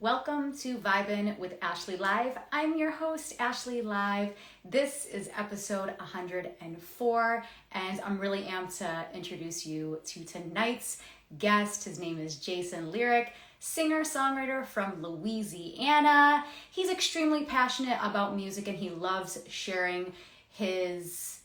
Welcome to Vibin with Ashley Live. I'm your host, Ashley Live. This is episode 104, and I'm really amped to introduce you to tonight's guest. His name is JaysunLyric, singer-songwriter from Louisiana. He's extremely passionate about music, and he loves sharing his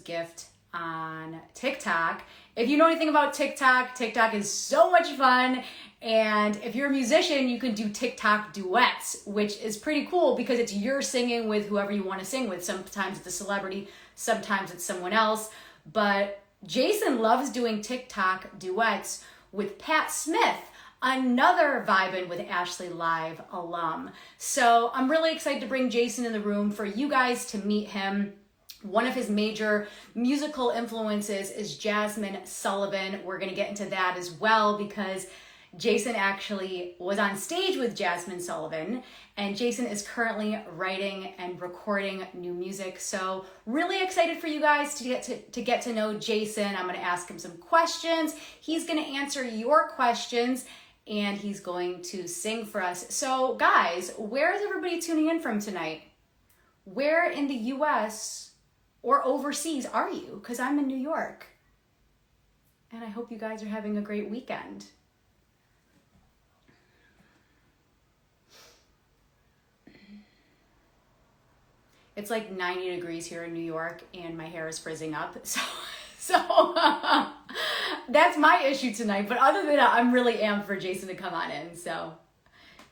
gift on TikTok. If you know anything about TikTok, TikTok is so much fun. And if you're a musician, you can do TikTok duets, which is pretty cool because it's you're singing with whoever you want to sing with. Sometimes it's a celebrity, sometimes it's someone else. But Jaysun loves doing TikTok duets with Pat Smith, another Vibin with Ashley Live alum. So I'm really excited to bring Jaysun in the room for you guys to meet him. One of his major musical influences is Jazmine Sullivan. We're going to get into that as well because Jaysun actually was on stage with Jazmine Sullivan, and Jaysun is currently writing and recording new music. So really excited for you guys to get to know Jaysun. I'm going to ask him some questions. He's going to answer your questions, and he's going to sing for us. So guys, where is everybody tuning in from tonight? Where in the US or overseas are you? Because I'm in New York. And I hope you guys are having a great weekend. It's like 90 degrees here in New York and my hair is frizzing up. So that's my issue tonight. But other than that, I'm really amped for Jaysun to come on in.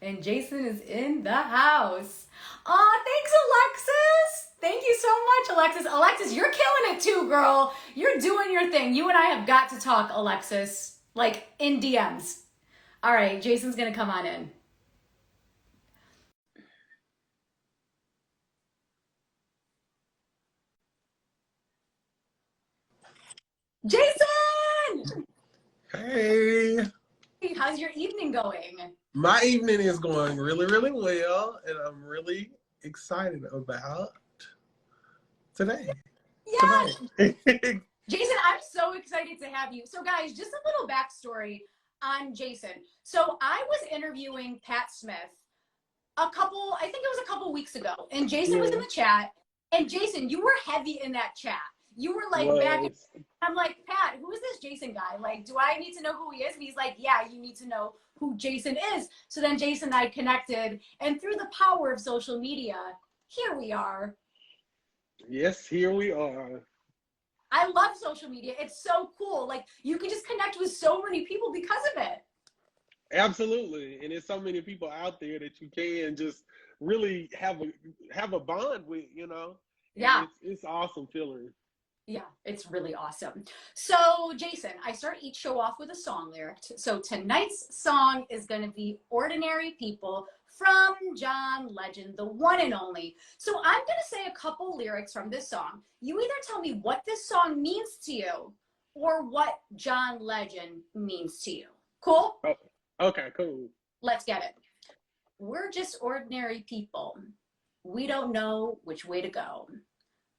And Jaysun is in the house. Thanks, Alexis. Thank you so much, Alexis. Alexis, you're killing it too, girl. You're doing your thing. You and I have got to talk, Alexis, like in DMs. All right, Jaysun's gonna come on in. Jaysun! Hey, Hey, how's your evening going? my evening is going really, really well, and I'm really excited about today. Yes! Tonight. Jaysun, I'm so excited to have you. So guys, just a little backstory on Jaysun. So I was interviewing Pat Smith I think it was a couple weeks ago, and Jaysun was in the chat, and Jaysun, you were heavy in that chat. You were like back. I'm like, Pat, who is this Jaysun guy? Like, do I need to know who he is? And he's like, yeah, you need to know who Jaysun is. So then Jaysun and I connected, and through the power of social media, here we are. Yes, here we are. I love social media. It's so cool. Like, you can just connect with so many people because of it. Absolutely, and there's so many people out there that you can just really have a bond with, you know. Yeah, it's awesome feeling. Yeah, it's really awesome. So, Jaysun, I start each show off with a song lyric. So tonight's song is going to be Ordinary People from John Legend, the one and only. So I'm going to say a couple lyrics from this song. You either tell me what this song means to you or what John Legend means to you. Cool? Oh, okay, cool. Let's get it. We're just ordinary people. We don't know which way to go.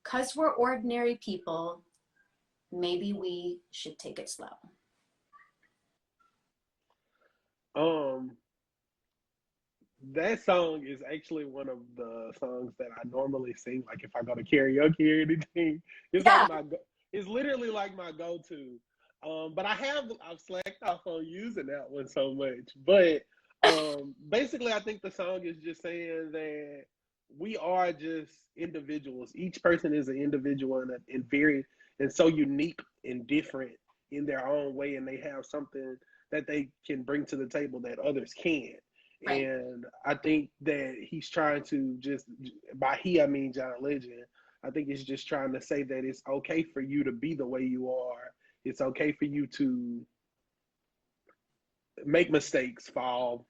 'Cause we're ordinary people, maybe we should take it slow. That song is actually one of the songs that I normally sing, like if I go to karaoke or anything. It's literally like my go-to. But I've slacked off on using that one so much. But basically I think the song is just saying that we are just individuals. Each person is an individual and so unique and different in their own way, and they have something that they can bring to the table that others can't. Right. And I think that he's trying to just, by he I mean John Legend, I think he's just trying to say that it's okay for you to be the way you are. It's okay for you to make mistakes, fall,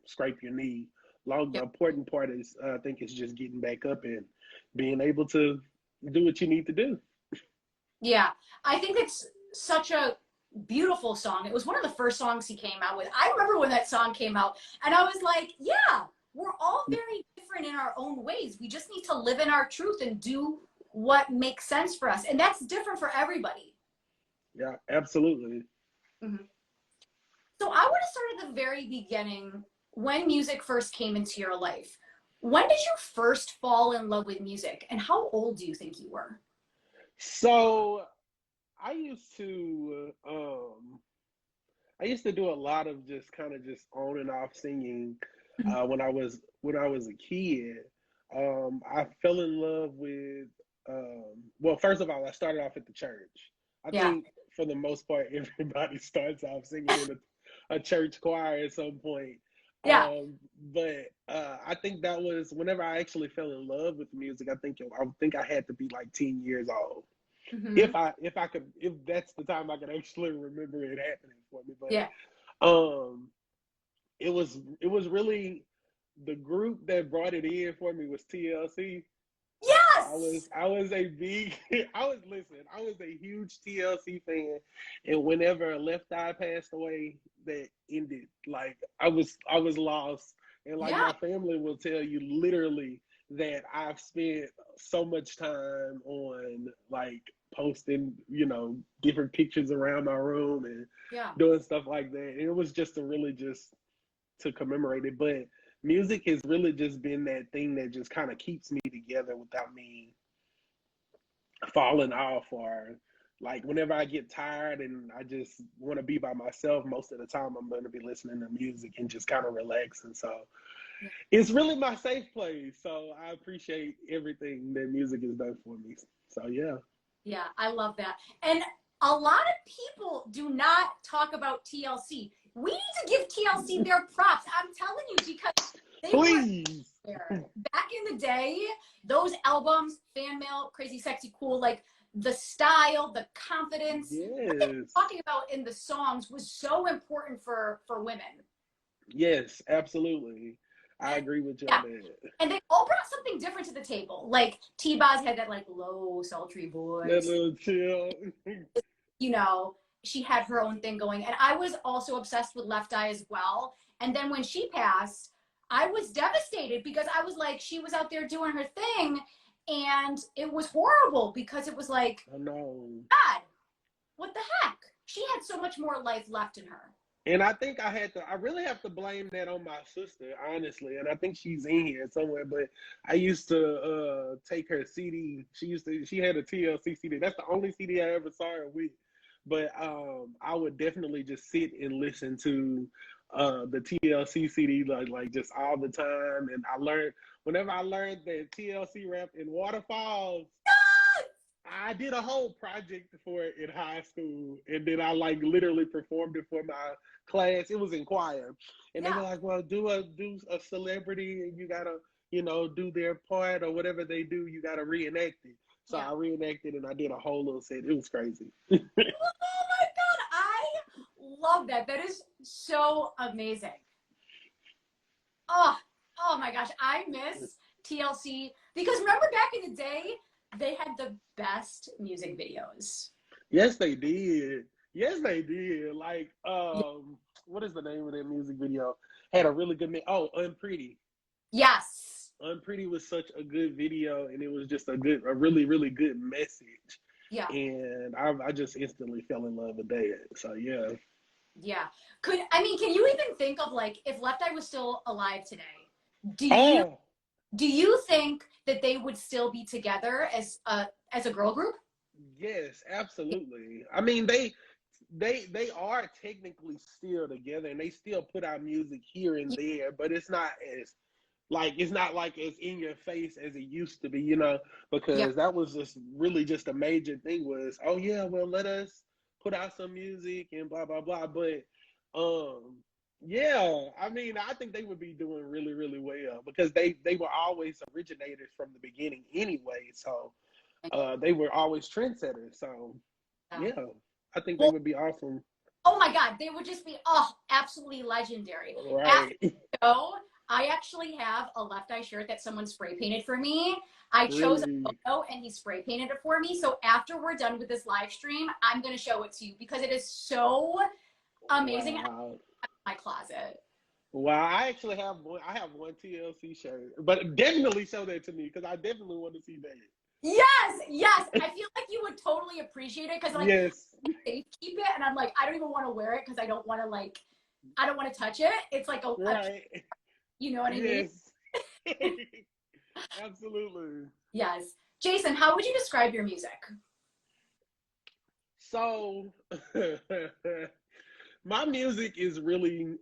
scrape your knee. The important part is, I think, it's just getting back up and being able to do what you need to do. Yeah, I think it's such a beautiful song. It was one of the first songs he came out with. I remember when that song came out, and I was like, yeah, we're all very different in our own ways. We just need to live in our truth and do what makes sense for us. And that's different for everybody. Yeah, absolutely. Mm-hmm. So I want to start at the very beginning, when music first came into your life. When did you first fall in love with music, and how old do you think you were? So I used to I used to do a lot of just kind of just on and off singing when I was a kid. I fell in love with well, first of all, I started off at the church. I Yeah. think for the most part, everybody starts off singing in a church choir at some point. Yeah. But I think that was whenever I actually fell in love with music. I think I had to be like 10 years old. Mm-hmm. If that's the time I could actually remember it happening for me. Yeah. But it was really the group that brought it in for me was TLC. Yes. I was a big I was a huge TLC fan, and whenever Left Eye passed away, that ended. Like I was lost, and like Yeah. my family will tell you literally that I've spent so much time on like posting, you know, different pictures around my room and Yeah. doing stuff like that. And it was just to really just to commemorate it, but music has really just been that thing that just kind of keeps me together without me falling off, or like whenever I get tired and I just want to be by myself, most of the time I'm going to be listening to music and just kind of relaxing. So Yeah. it's really my safe place. So I appreciate everything that music has done for me. So yeah. Yeah, I love that. And a lot of people do not talk about TLC. We need to give TLC their props. I'm telling you, because they were Please. there. Back in the day, those albums, Fan Mail, Crazy Sexy Cool, like the style, the confidence, what they were Yes. talking about in the songs was so important for women. Yes, absolutely. I And agree with you yeah, on that. and they all brought something different to the table. Like T-Boz had that like low, sultry That voice. little chill. You know, she had her own thing going. And I was also obsessed with Left Eye as well. And then when she passed, I was devastated because I was like, she was out there doing her thing. And it was horrible because it was like, I know. God, what the heck? She had so much more life left in her. And I think I really have to blame that on my sister, honestly. And I think she's in here somewhere, but I used to take her CD. She had a TLC CD. That's the only CD I ever saw her with. But I would definitely just sit and listen to the TLC CD like just all the time. And whenever I learned that TLC rapped in waterfalls, I did a whole project for it in high school, and then I like literally performed it for my class. It was in choir, and they Yeah. were like, "Well, do a celebrity, and you gotta, you know, do their part or whatever they do. You gotta reenact it." So Yeah. I reenacted, and I did a whole little set. It was crazy. Oh my God. I love that. That is so amazing. Oh, oh my gosh. I miss TLC because remember back in the day, they had the best music videos. Yes, they did. Yes, they did. Like, Yeah. what is the name of that music video? Had a really good. Oh, Unpretty. Yes. Unpretty was such a good video, and it was just a really, really good message. Yeah. And I just instantly fell in love with that. So yeah. Yeah. Can you even think of like if Left Eye was still alive today, do you Oh do you think that they would still be together as a girl group? yes, absolutely. I mean, they are technically still together, and they still put out music here and there, but it's not like as in your face as it used to be, you know, Yeah. because that was just really just a major thing was, oh yeah, well let us put out some music and blah blah blah. But um yeah, I mean I think they would be doing really, really well because they were always originators from the beginning anyway. So they were always trendsetters. So Yeah. yeah, I think they Well, would be awesome. oh my God, they would just be absolutely legendary. After Right. the show, I actually have a Left Eye shirt that someone spray painted for me. I chose a Really. photo and he spray painted it for me. So after we're done with this live stream, I'm gonna show it to you because it is so amazing. I have Wow. it in my closet. Well, I actually have one. I have one TLC shirt, but definitely show that to me because I definitely want to see that. Yes, yes. I feel like you would totally appreciate it because like Yes. they keep it and I'm like, I don't even want to wear it because I don't want to like I don't want to touch it. It's like Right. you know what I mean? Yes. Absolutely. Yes. Jaysun, how would you describe your music? So my music is really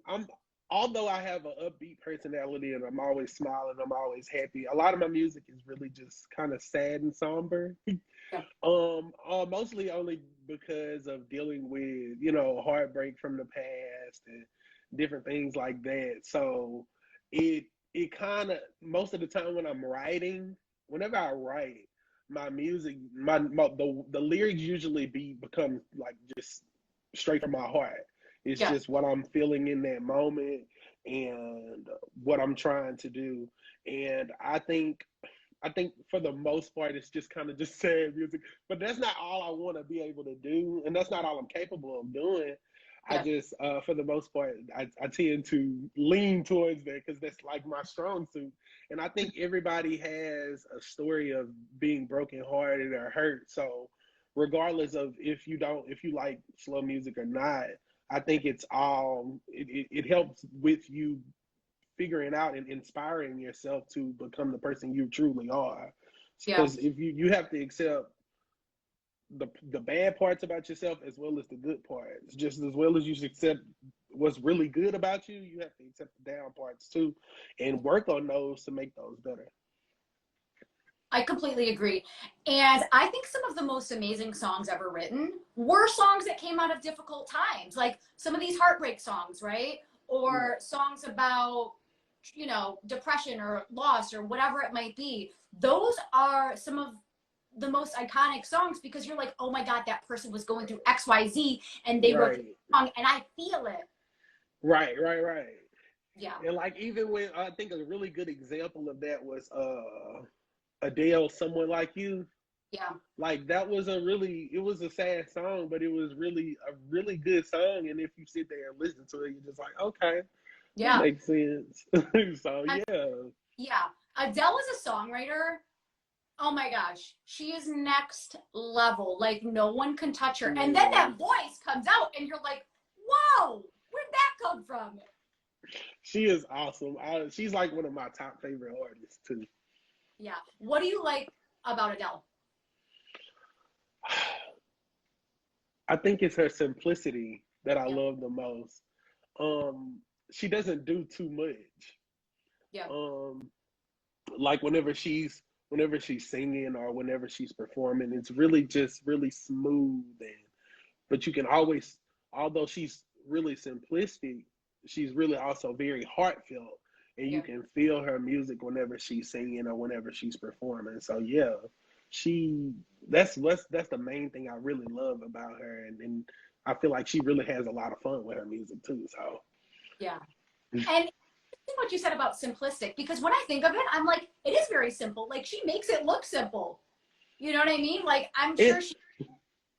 although I have an upbeat personality and I'm always smiling, I'm always happy. A lot of my music is really just kind of sad and somber. Yeah. Mostly only because of dealing with, heartbreak from the past and different things like that. So it kind of most of the time when I'm writing, whenever I write, my music, the lyrics usually become like just straight from my heart. It's Yeah. just what I'm feeling in that moment and what I'm trying to do. And I think for the most part, it's just kind of just sad music. But that's not all I want to be able to do, and that's not all I'm capable of doing. I Yeah. just, for the most part, I tend to lean towards that because that's like my strong suit. And I think everybody has a story of being brokenhearted or hurt. So, regardless of if you like slow music or not, I think it helps with you figuring out and inspiring yourself to become the person you truly are. Yeah. Because if you have to accept the bad parts about yourself as well as the good parts, just as well as you should accept what's really good about you, you have to accept the down parts too, and work on those to make those better. I completely agree. And I think some of the most amazing songs ever written were songs that came out of difficult times, like some of these heartbreak songs, right? Or songs about, depression or loss or whatever it might be. Those are some of the most iconic songs because you're like, oh my God, that person was going through XYZ and they wrote Right, the song and I feel it. right. Yeah. And like even when I think a really good example of that was Adele, Someone Like You. Yeah. Like that was it was a sad song, but it was really a really good song. And if you sit there and listen to it, you're just like, okay, that Yeah. makes sense. So And, yeah. yeah. Adele is a songwriter. Oh my gosh, she is next level. Like no one can touch her. And then that voice comes out and you're like, whoa, where'd that come from? She is awesome. She's like one of my top favorite artists too. Yeah. What do you like about Adele? I think it's her simplicity that I Yeah. love the most. Um, she doesn't do too much. Yeah. Um, like whenever she's singing or whenever she's performing, it's really just really smooth but you can always, although she's really simplistic, she's really also very heartfelt, and you Yeah. can feel her music whenever she's singing or whenever she's performing. So yeah, she that's the main thing I really love about her, and I feel like she really has a lot of fun with her music too. So Yeah. And what you said about simplistic, because when I think of it, I'm like, it is very simple. Like she makes it look simple. You know what I mean? Like I'm sure it she,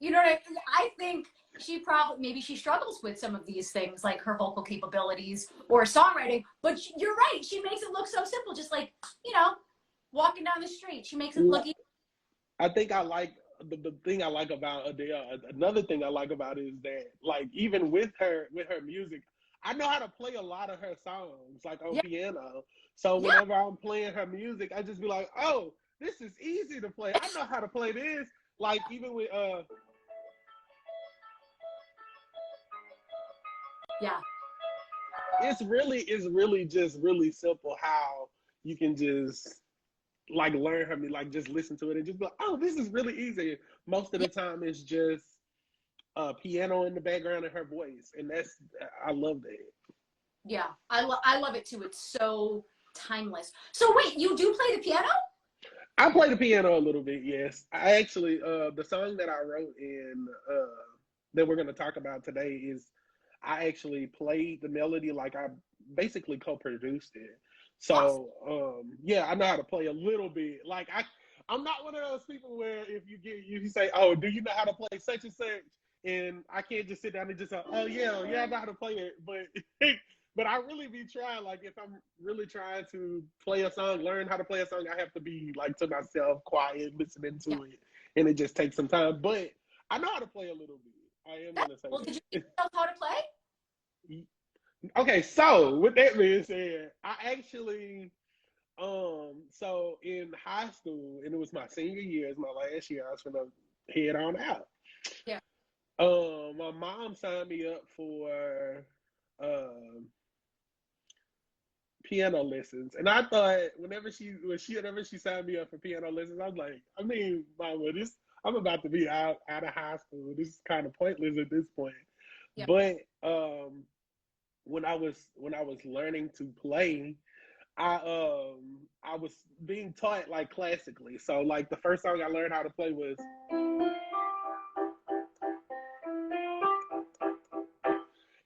you know what I mean? I think she probably, maybe she struggles with some of these things, like her vocal capabilities or songwriting, but you're right. She makes it look so simple, just like, walking down the street. She makes it look easy. I think I like the thing I like about Adele. Another thing I like about it is that, like, even with her music, I know how to play a lot of her songs, like on Yeah. piano. So Yeah. whenever I'm playing her music, I just be like, "Oh, this is easy to play. I know how to play this." Like even with Yeah. it's really just really simple how you can just like learn her, like just listen to it and just be like, "Oh, this is really easy." Most of Yeah. the time, it's just piano in the background and her voice, and I love that. Yeah. I love it too. It's so timeless. So wait, you do play the piano? I play the piano a little bit, yes. I actually the song that I wrote in that we're going to talk about today is I actually played the melody, like I basically co-produced it. Awesome. So yeah, I know how to play a little bit. Like I'm not one of those people where if you say, "Oh, do you know how to play such and such?" and I can't just sit down and just say, "Oh yeah, I know how to play it." But but I really be trying. Like if I'm really trying to play a song, learn how to play a song, I have to be like to myself, quiet, listening Yeah. to it, and it just takes some time. But I know how to play a little bit. I am That's gonna say cool. Did you teach that. yourself how to play? Okay, so with that being said, I actually so in high school, and it was my senior year, it's my last year, I was gonna head on out. Yeah. My mom signed me up for um piano lessons, and I thought whenever she signed me up for piano lessons, I was like, I mean, mama, this I'm about to be out of high school. This is kind of pointless at this point. Yeah. But when I was learning to play, I was being taught like classically. So like the first song I learned how to play was,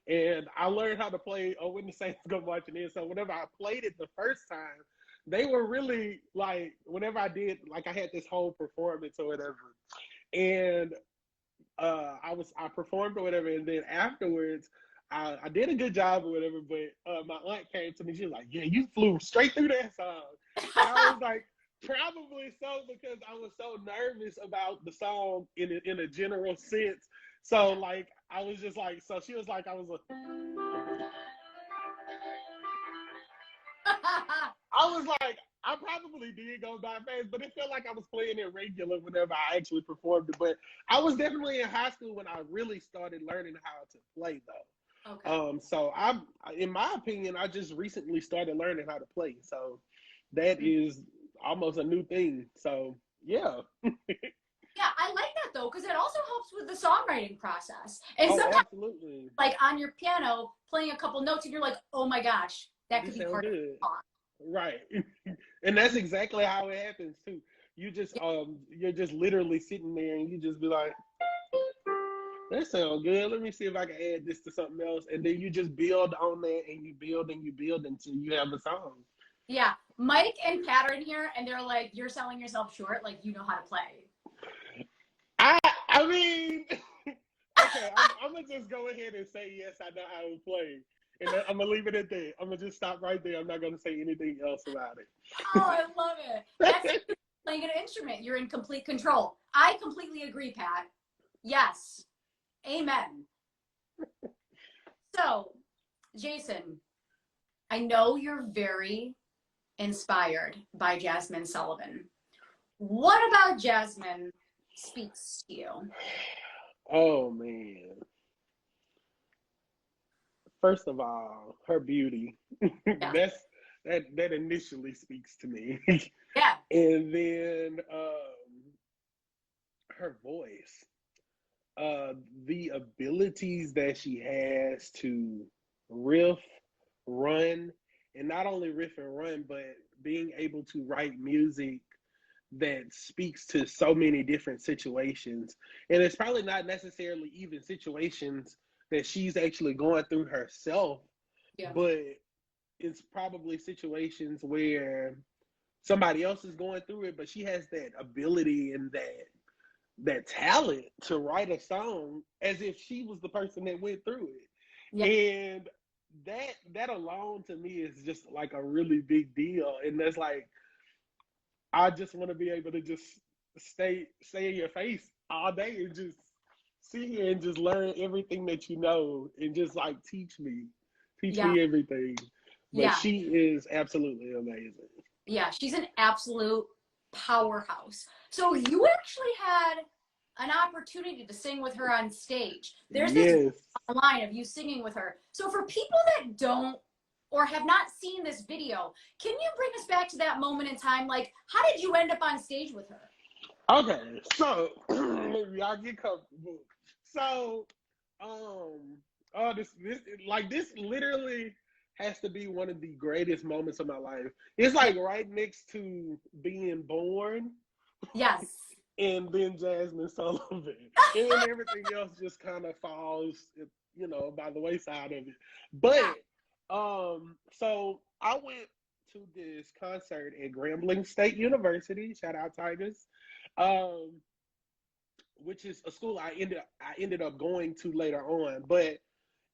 and I learned how to play "Oh When the Saints Go Marching In." So whenever I played it the first time, they were really like, whenever I did, like I had this whole performance or whatever, and I performed or whatever, and then afterwards. I did a good job or whatever, but my aunt came to me. She was like, "Yeah, you flew straight through that song," and I was like, "Probably so because I was so nervous about the song in a general sense." So Yeah. like I was just like, so she was like, I was like, I probably did go by fast, but it felt like I was playing it regular whenever I actually performed it. But I was definitely in high school when I really started learning how to play, though. Okay. So in my opinion, I just recently started learning how to play. So that Mm. is almost a new thing. So yeah. Yeah, I like that though, because it also helps with the songwriting process. And Oh, sometimes, absolutely. like on your piano, playing a couple notes, and you're like, oh my gosh, that could This be sounds part of good. the song. Right. And that's exactly how it happens too. Yeah. You're just literally sitting there and you just be like, that sounds good. Let me see if I can add this to something else. And then you just build on that and you build until you have a song. Yeah. Mike and Pat are in here, and they're like, you're selling yourself short. Like, you know how to play. I mean, okay, I'm gonna just go ahead and say yes, I know how to play. And I'm gonna leave it at that. I'm gonna just stop right there. I'm not gonna say anything else about Oh, I love it. That's playing an instrument. You're in complete control. I completely agree, Pat. Yes. Amen. So, Jayson, I know you're very inspired by Jasmine Sullivan. What about Jasmine speaks to you? Oh man. First of all, her beauty. Yeah. That initially speaks to me. Yeah. And then her voice. The abilities that she has to riff, run, and not only riff and run, but being able to write music that speaks to so many different situations. And it's probably not necessarily even situations that she's actually going through herself, Yeah. but it's probably situations where somebody else is going through it, but she has that ability and that talent to write a song as if she was the person that went through Yeah. it. And that alone to me is just like a really big deal. And that's like, I just want to be able to just stay in your face all day and just sit here and just learn everything that you know and just like teach Yeah. me everything. But Yeah. she is absolutely amazing. Yeah. She's an absolute powerhouse. So you actually had an opportunity to sing with her on stage. There's this Yes. line of you singing with her. So for people that don't or have not seen this video, can you bring us back to that moment in time? Like, how did you end up on stage with her? Okay, so y'all get comfortable. So, this literally has to be one of the greatest moments of my life. It's Yeah. like right next to being born, Yes. and then Jasmine Sullivan, and then everything else just kind of falls, by the wayside of it. Yeah. But, so I went to this concert at Grambling State University. Shout out Tigers. Um, which is a school I ended up going to later on. But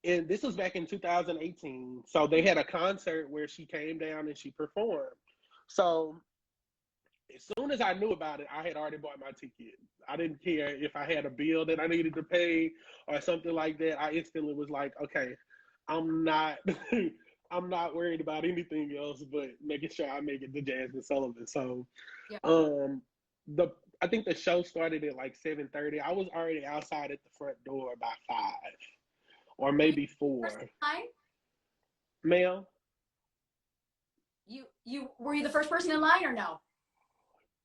and this was back in 2018. So they had a concert where she came down and she performed. So as soon as I knew about it, I had already bought my ticket. I didn't care if I had a bill that I needed to pay or something like that. I instantly was like, okay, I'm not I'm not worried about anything else but making sure I make it to Jasmine Sullivan. So Yeah. um the I think the show started at like 7:30. I was already outside at the front door by 5 or Were you maybe first 4. in line? Ma'am? You were you the first person in line or no?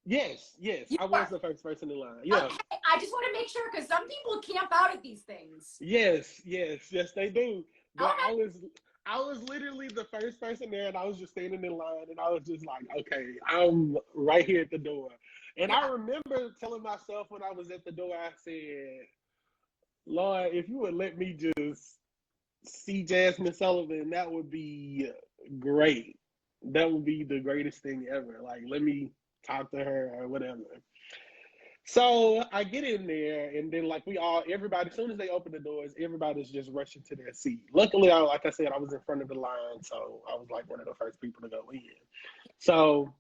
Yes, yes. You I was were. the first person in line. Yeah. Okay, I just want to make sure because some people camp out at these things. Yes, yes, yes, they do. But Okay. I was literally the first person there and I was just standing in line and I was just like, okay, I'm right here at the door. And I Yeah. remember telling myself when I was at the door, I said, Lord, if you would let me just see Jasmine Sullivan, that would be great. That would be the greatest thing ever. Like, let me talk to her or whatever. So I get in there, and then like everybody, as soon as they open the doors, everybody's just rushing to their seat. Luckily, like I said, I was in front of the line, so I was like one of the first people to go in. So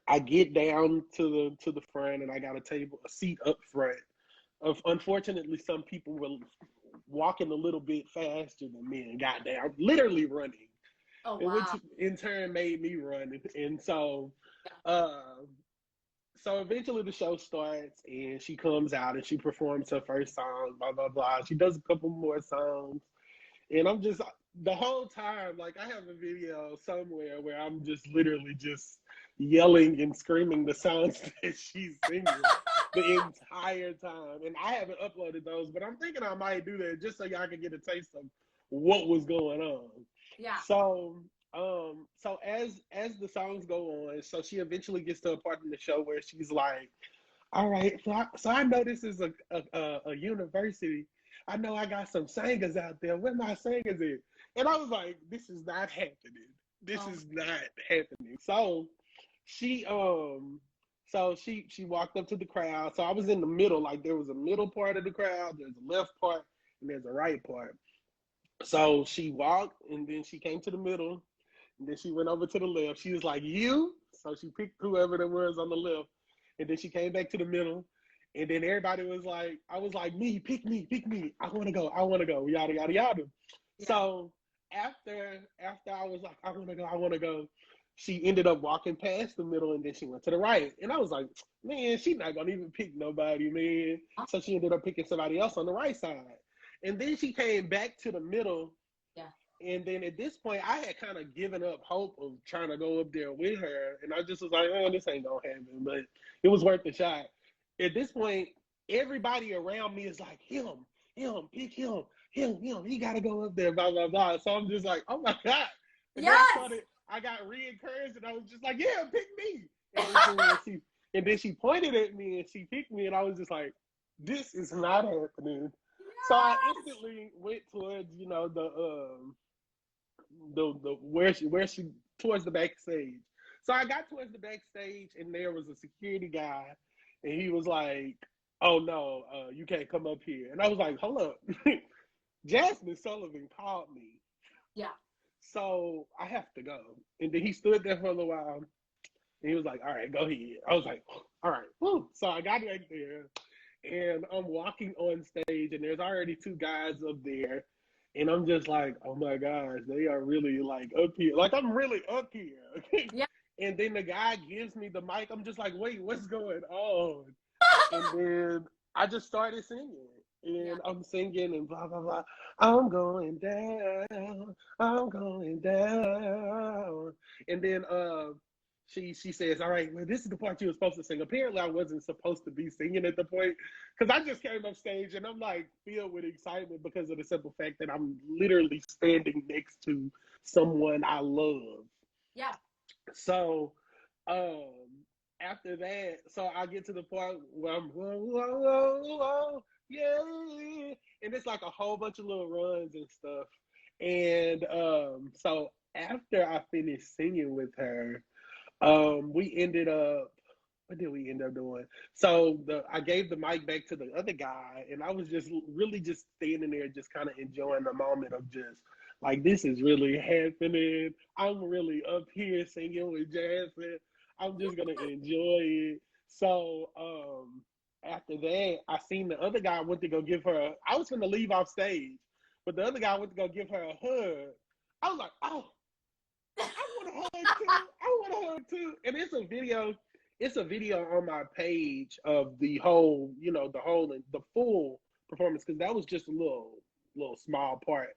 I get down to the front, and I got a seat up front. Unfortunately, some people were walking a little bit faster than me and got down, literally running, Oh and which wow. in turn made me run. And so, Yeah. so eventually the show starts and she comes out and she performs her first song, blah blah blah. She does a couple more songs, and I'm just the whole time like I have a video somewhere where I'm just literally just yelling and screaming the songs that she's singing the entire time. And I haven't uploaded those, but I'm thinking I might do that just so y'all can get a taste of what was going on. Yeah. So so as the songs go on, so she eventually gets to a part in the show where she's like, all right, so I know this is a university. I know I got some singers out there. Where my singers at? And I was like, this is not happening. This Oh is not happening. So she walked up to the crowd. So I was in the middle, like there was a middle part of the crowd, there's a left part, and there's a right part. So she walked and then she came to the middle and then she went over to the left. She was like, you? So she picked whoever there was on the left. And then she came back to the middle. And then everybody was like, I was like, me, pick me, pick me. I want to go. I want to go. Yada, yada, yada. yeah. So after I was like, I want to go. I want to go. She ended up walking past the middle and then she went to the right. And I was like, man, she's not going to even pick nobody, man. So she ended up picking somebody else on the right side. And then she came back to the middle. Yeah. And then at this point, I had kind of given up hope of trying to go up there with her. And I just was like, oh, this ain't going to happen. But it was worth the shot. At this point, everybody around me is like, pick him. He got to go up there, blah, blah, blah. So I'm just like, oh my God. And then Yes. I got re-encouraged and I was just like, yeah, pick me. And then she pointed at me and she picked me. And I was just like, this is not happening. So I Yes. instantly went towards, the where she towards the backstage. So I got towards the backstage and there was a security guy and he was like, "Oh no, you can't come up here." And I was like, "Hold up." Jasmine Sullivan called me. Yeah. So I have to go. And then he stood there for a little while and he was like, "All right, go ahead." I was like, "All right." Whew. So I got back there and I'm walking on stage and there's already two guys up there. And I'm just like, oh my gosh, they are really like up here. Like I'm really up here. Yeah. And then the guy gives me the mic. I'm just like, wait, what's going on? And then I just started singing. Yeah. And I'm singing and blah blah blah. I'm going down. I'm going down. And then she says, all right, well, this is the part you were supposed to sing. Apparently, I wasn't supposed to be singing at the point because I just came up stage and I'm like filled with excitement because of the simple fact that I'm literally standing next to someone I love. Yeah. So um, after that, so I get to the part where I'm whoa, whoa, whoa, whoa, yeah, and it's like a whole bunch of little runs and stuff. And so after I finished singing with her, we ended up. What did we end up doing? So I gave the mic back to the other guy, and I was just really just standing there, just kind of enjoying the moment of just like this is really happening. I'm really up here singing with Jasmine. I'm just gonna enjoy it. So after that, I seen the other guy went to go give her. I was gonna leave off stage, but the other guy went to go give her a hug. I was like, oh, I want a hug too. I want a hug too. And it's a video on my page of the whole, the whole and the full performance, because that was just a little small part,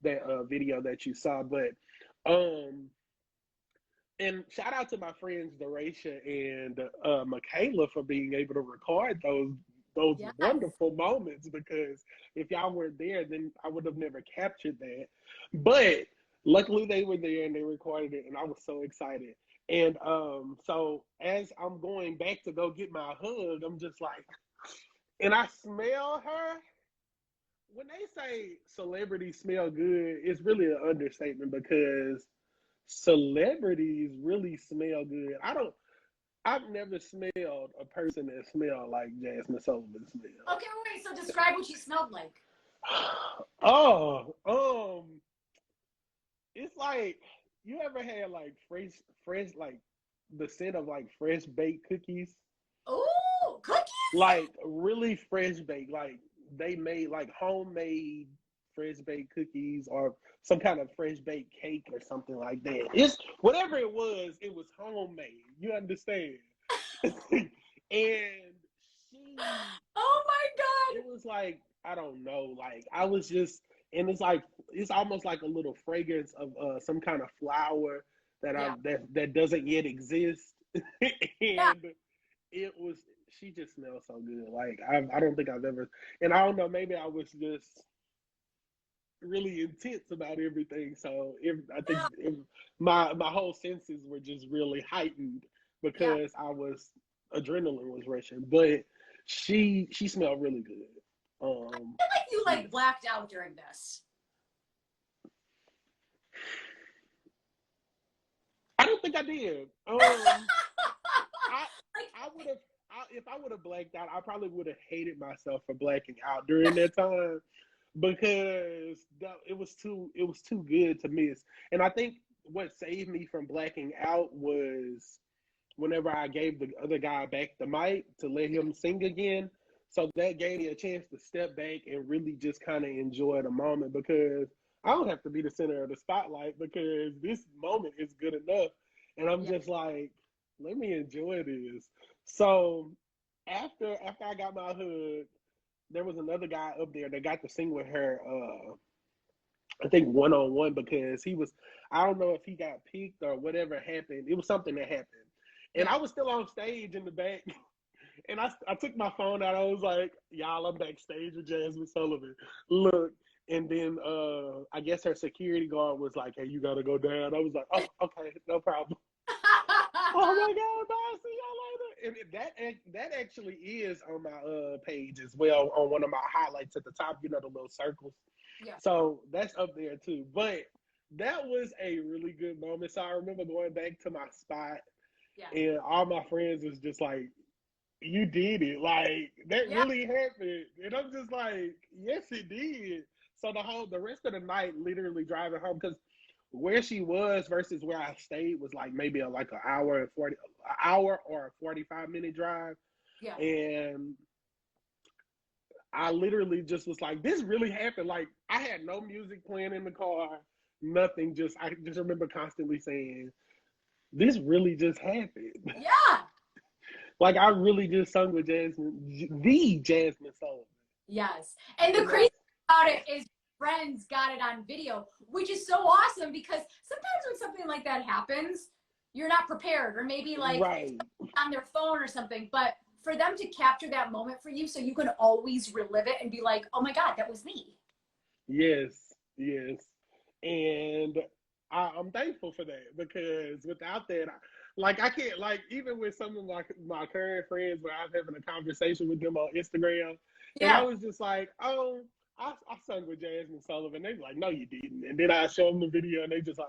that video that you saw. But and shout out to my friends Doracia and Michaela for being able to record those Yes. wonderful moments, because if y'all weren't there, then I would have never captured that. But luckily they were there and they recorded it, and I was so excited. And so as I'm going back to go get my hug, I'm just like, and I smell her. When they say celebrities smell good, it's really an understatement, because celebrities really smell good. I've never smelled a person that smelled like Jasmine Sullivan smells. Okay, wait. So describe what she smelled like. Oh, it's like, you ever had like fresh, like the scent of like fresh baked cookies? Ooh, cookies? Like really fresh baked, like they made like homemade fresh baked cookies, or some kind of fresh baked cake or something like that. It's whatever it was homemade. You understand? And she, Oh my God. it was like, I don't know, like I was just, and it's like, it's almost like a little fragrance of some kind of flower that doesn't yet exist. Yeah. And it was, she just smells so good. Like I don't think I've ever, and I don't know, maybe I was just really intense about everything. So I think my whole senses were just really heightened, Yeah. because adrenaline was rushing. But she smelled really good. I feel like you like blacked out during this. I don't think I did. I would have, if I would have blacked out, I probably would have hated myself for blacking out during that time, because it was too good to miss. And I think what saved me from blacking out was whenever I gave the other guy back the mic to let him sing again. So that gave me a chance to step back and really just kind of enjoy the moment, because I don't have to be the center of the spotlight, because this moment is good enough. And I'm just like, let me enjoy this. So after I got my hug, there was another guy up there that got to sing with her, I think one-on-one, because I don't know if he got picked or whatever happened. It was something that happened. And I was still on stage in the back. And I took my phone out. I was like, y'all, I'm backstage with Jasmine Sullivan. Look. And then I guess her security guard was like, hey, you got to go down. I was like, oh, okay, no problem. Oh my God, bye, see y'all later. And that actually is on my page as well, on one of my highlights at the top, the little circles. Yeah. So that's up there too. But that was a really good moment. So I remember going back to my spot, and all my friends was just like, you did it. Like, that really happened. And I'm just like, yes, it did. So the rest of the night, literally driving home, because where she was versus where I stayed was like maybe an hour or a 45-minute drive. Yeah. And I literally just was like, this really happened. Like, I had no music playing in the car, nothing. I just remember constantly saying, this really just happened. Yeah. Like, I really just sung with the Jasmine Sullivan. Yes. And the crazy about it is friends got it on video, which is so awesome, because sometimes when something like that happens, you're not prepared, or maybe like on their phone or something. But for them to capture that moment for you, so you can always relive it and be like, oh my God, that was me. Yes. And I'm thankful for that, because without that, I can't, even with some of my current friends, where I'm having a conversation with them on Instagram, and I was just like, oh, I sung with Jasmine Sullivan. They be like, no, you didn't. And then I show them the video, and they just like,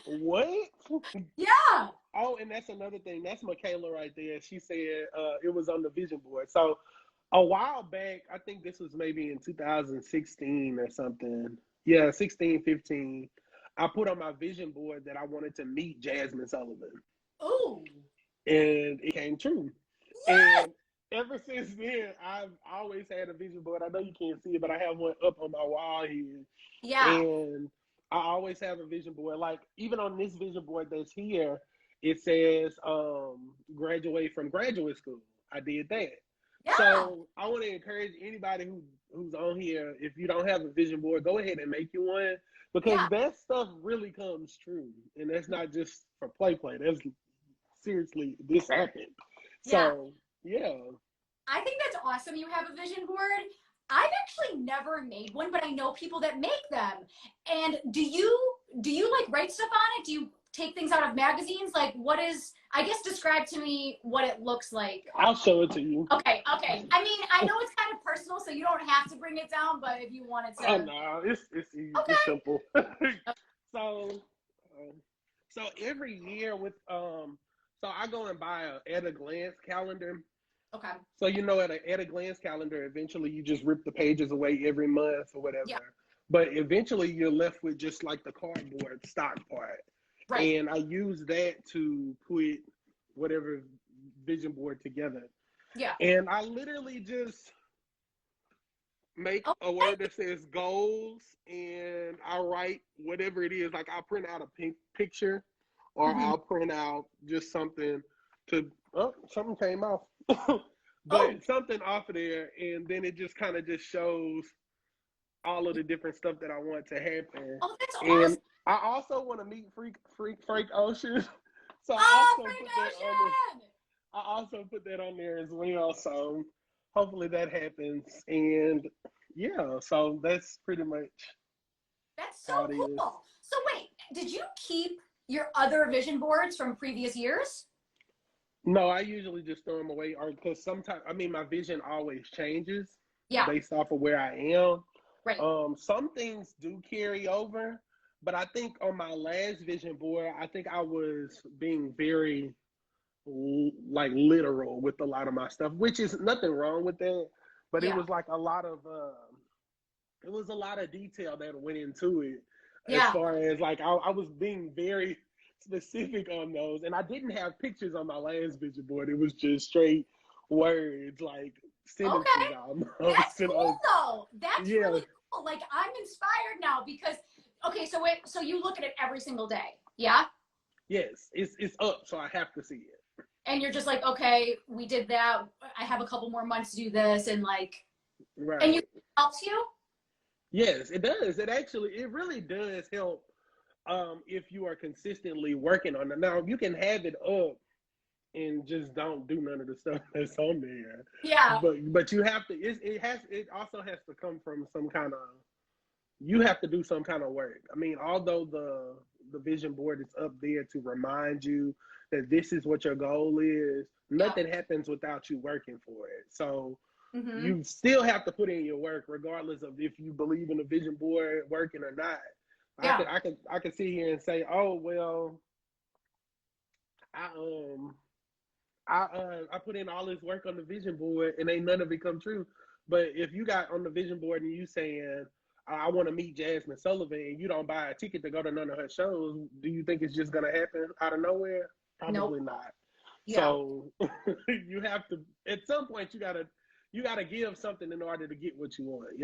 what? Yeah. Oh, and that's another thing. That's Michaela right there. She said it was on the vision board. So a while back, I think this was maybe in 2016 or something. Yeah, 16, 15. I put on my vision board that I wanted to meet Jasmine Sullivan. Oh. And it came true. Yes! ever since then, I've always had a vision board. I know you can't see it, but I have one up on my wall here. Yeah. And I always have a vision board. Like even on this vision board that's here, it says graduate from graduate school. I did that. Yeah. So I want to encourage anybody who's on here, if you don't have a vision board, go ahead and make you one because Yeah. that stuff really comes true. And that's not just for play. That's seriously, this happened. Yeah. So yeah. I think that's awesome. You have a vision board. I've actually never made one, but I know people that make them. And do you like write stuff on it? Do you take things out of magazines? Like what is, I guess describe to me what it looks like. I'll show it to you. Okay. I mean, I know it's kind of personal, so you don't have to bring it down, but if you wanted to. Oh no, it's easy. Okay. It's simple. So so every year with so I go and buy a at a glance calendar. Okay. So at a glance calendar, eventually you just rip the pages away every month or whatever. Yeah. But eventually you're left with just like the cardboard stock part. Right. And I use that to put whatever vision board together. Yeah. And I literally just make a word that says goals and I write whatever it is. Like I'll print out a picture or I'll print out just something to, something came off. But something off of there, and then it just kind of just shows all of the different stuff that I want to happen. Oh, that's and awesome. I also want to meet Frank Ocean. So I also put that on there as well. So hopefully that happens. And yeah, so that's pretty much That's so cool. So wait, did you keep your other vision boards from previous years? No, I usually just throw them away, or because sometimes, I mean, my vision always changes based off of where I am. Right. Some things do carry over, but I think on my last vision board, I think I was being very like literal with a lot of my stuff, which is nothing wrong with that, but it was like a lot of detail that went into it. As far as like I was being very specific on those, and I didn't have pictures on my last vision board. It was just straight words, like sentences. Okay. That's cool though. That's really cool. Like I'm inspired now because so you look at it every single day. Yeah? Yes, it's up, so I have to see it. And you're just like, okay, we did that. I have a couple more months to do this, and like, and it helps you. Yes, it does. It really does help. If you are consistently working on it. Now you can have it up and just don't do none of the stuff that's on there. Yeah. But you have to. It also has to come from some kind of. You have to do some kind of work. I mean, although the vision board is up there to remind you that this is what your goal is, nothing happens without you working for it. So you still have to put in your work, regardless of if you believe in the vision board working or not. I could sit here and say, oh well, I put in all this work on the vision board and ain't none of it come true. But if you got on the vision board and you saying I want to meet Jasmine Sullivan and you don't buy a ticket to go to none of her shows, do you think it's just gonna happen out of nowhere? Probably not. Yeah. So you have to at some point you gotta give something in order to get what you want,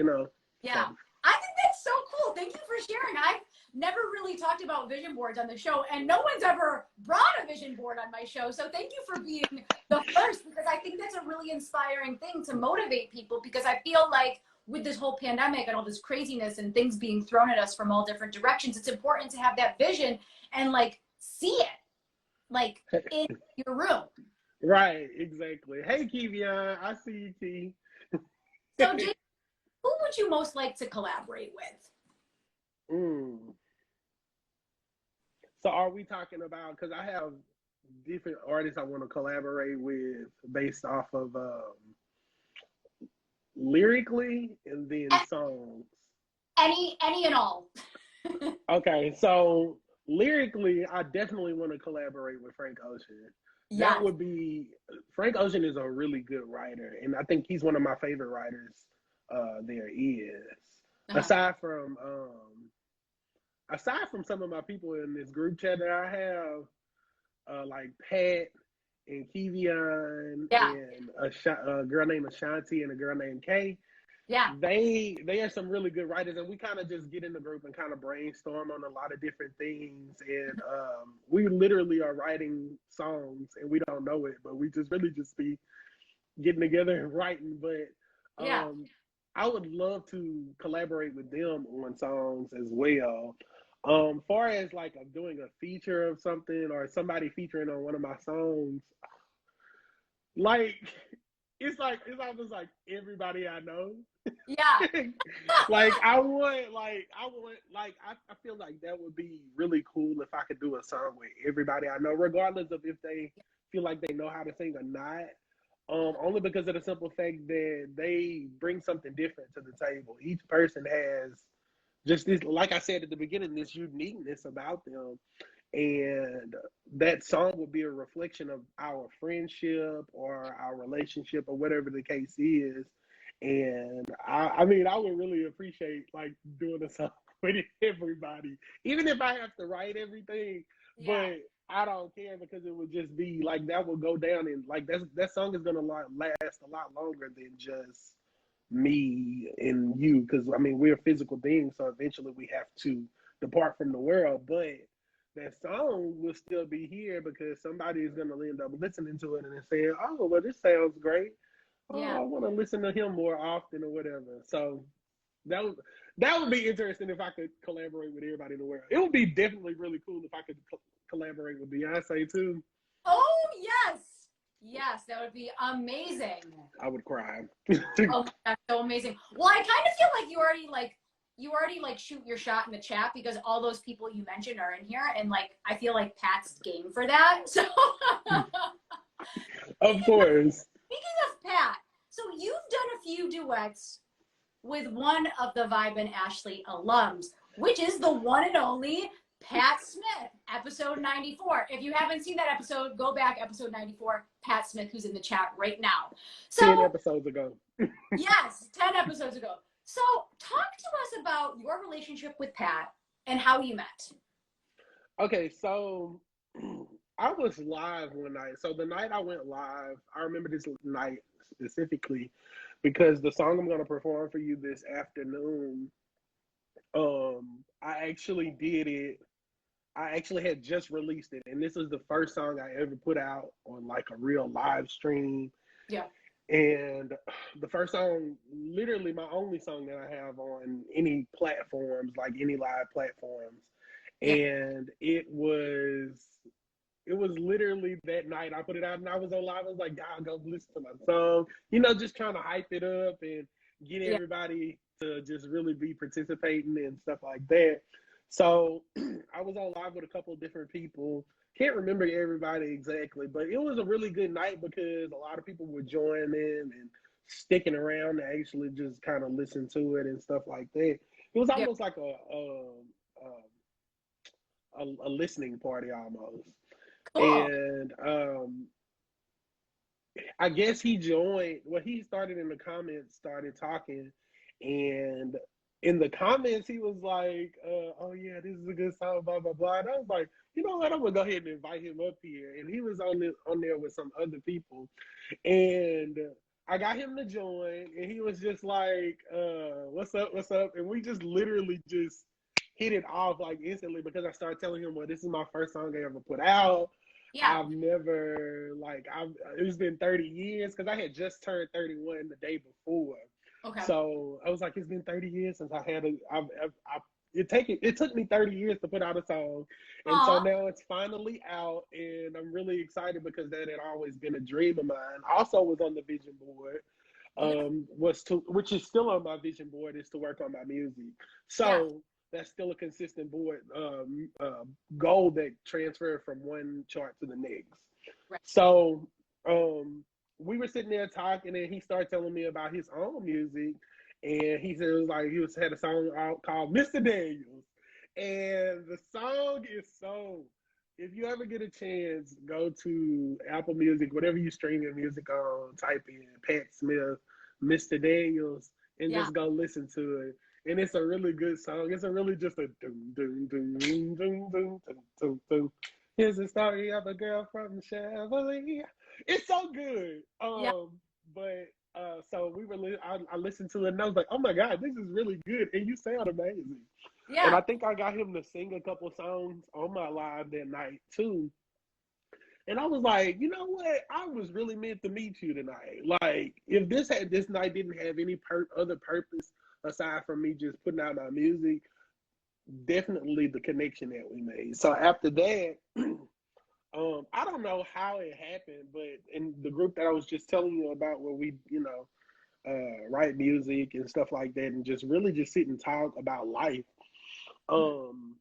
Yeah. So. I think that's so cool. Thank you for sharing. I've never really talked about vision boards on the show, and no one's ever brought a vision board on my show. So thank you for being the first, because I think that's a really inspiring thing to motivate people, because I feel like with this whole pandemic and all this craziness and things being thrown at us from all different directions, it's important to have that vision and like see it like in your room. Right, exactly. Hey, Kevion, I see you, T. So who would you most like to collaborate with? So are we talking about, because I have different artists I want to collaborate with based off of lyrically and then songs? Any and all. Okay, so lyrically, I definitely want to collaborate with Frank Ocean. Yes. That would be, Frank Ocean is a really good writer, and I think he's one of my favorite writers there is. Aside from some of my people in this group chat that I have, like Pat and Kevion Yeah. and a girl named Ashanti and a girl named Kay. Yeah. They are some really good writers, and we kind of just get in the group and kind of brainstorm on a lot of different things. And we literally are writing songs, and we don't know it, but we just really just be getting together and writing. But Yeah. I would love to collaborate with them on songs as well. Far as like doing a feature of something or somebody featuring on one of my songs, like it's almost like everybody I know. Yeah. Like I feel like that would be really cool if I could do a song with everybody I know, regardless of if they feel like they know how to sing or not. Only because of the simple fact that they bring something different to the table. Each person has just this, like I said at the beginning, this uniqueness about them. And that song would be a reflection of our friendship or our relationship or whatever the case is. And I mean, I would really appreciate like doing a song with everybody, even if I have to write everything. Yeah. But I don't care because it would just be like that would go down and like that song is gonna last a lot longer than just me and you. Because I mean, we're physical beings, so eventually we have to depart from the world, but that song will still be here because somebody is going to end up listening to it and saying, "Oh, well, this sounds great. Oh, Yeah. I want to listen to him more often or whatever." So that would be interesting if I could collaborate with everybody in the world. It would be definitely really cool if I could collaborate with Beyonce too. Oh, yes. Yes, that would be amazing. I would cry. Oh, that's so amazing. Well, I kind of feel like you already like shoot your shot in the chat because all those people you mentioned are in here, and like I feel like Pat's game for that. So Of course. speaking of Pat, so you've done a few duets with one of the Vibin Ashley alums, which is the one and only Pat Smith, episode 94. If you haven't seen that episode, go back, episode 94, Pat Smith, who's in the chat right now. So 10 episodes ago. yes, 10 episodes ago. So talk to us about your relationship with Pat and how you met. Okay, so I was live one night. So the night I went live, I remember this night specifically because the song I'm going to perform for you this afternoon, I actually did it. I actually had just released it, and this is the first song I ever put out on like a real live stream. Yeah. And the first song, literally my only song that I have on any platforms, like any live platforms. Yeah. And it was literally that night I put it out and I was on live. I was like, God, go listen to my song. You know, just trying to hype it up and get everybody to just really be participating and stuff like that. So I was on live with a couple of different people. Can't remember everybody exactly, but it was a really good night because a lot of people were joining and sticking around to actually just kind of listen to it and stuff like that. It was almost like a listening party almost. Cool. And I guess he joined. Well, he started in the comments, started talking, and in the comments he was like, "Oh yeah, this is a good song, blah blah blah." And I was like, you know what? I'm gonna go ahead and invite him up here. And he was on there with some other people, and I got him to join, and he was just like, "What's up? What's up?" And we just literally just hit it off like instantly because I started telling him, "Well, this is my first song I ever put out." Yeah. I've never it's been 30 years because I had just turned 31 the day before. Okay. So I was like, it's been 30 years since I had it took me 30 years to put out a song. And so now it's finally out and I'm really excited because that had always been a dream of mine. Also was on the vision board. Which is still on my vision board is to work on my music. So that's still a consistent board goal that transferred from one chart to the next. Right. So we were sitting there talking, and he started telling me about his own music, and he said it was like he had a song out called Mr. Daniels, and the song is so. If you ever get a chance, go to Apple Music, whatever you stream your music on, type in Pat Smith, Mr. Daniels, and just go listen to it. And it's a really good song. It's a really just a doom doom doom doom doom doom doom doom. Here's the story of a girl from Chevrolet. It's so good. Yeah. But so I listened to it and I was like, oh my God, this is really good. And you sound amazing. And Yeah. I think I got him to sing a couple songs on my live that night too. And I was like, you know what? I was really meant to meet you tonight. Like, if this night didn't have any other purpose aside from me just putting out my music, definitely the connection that we made. So after that, I don't know how it happened, but in the group that I was just telling you about, where we, write music and stuff like that, and just really just sit and talk about life. Um,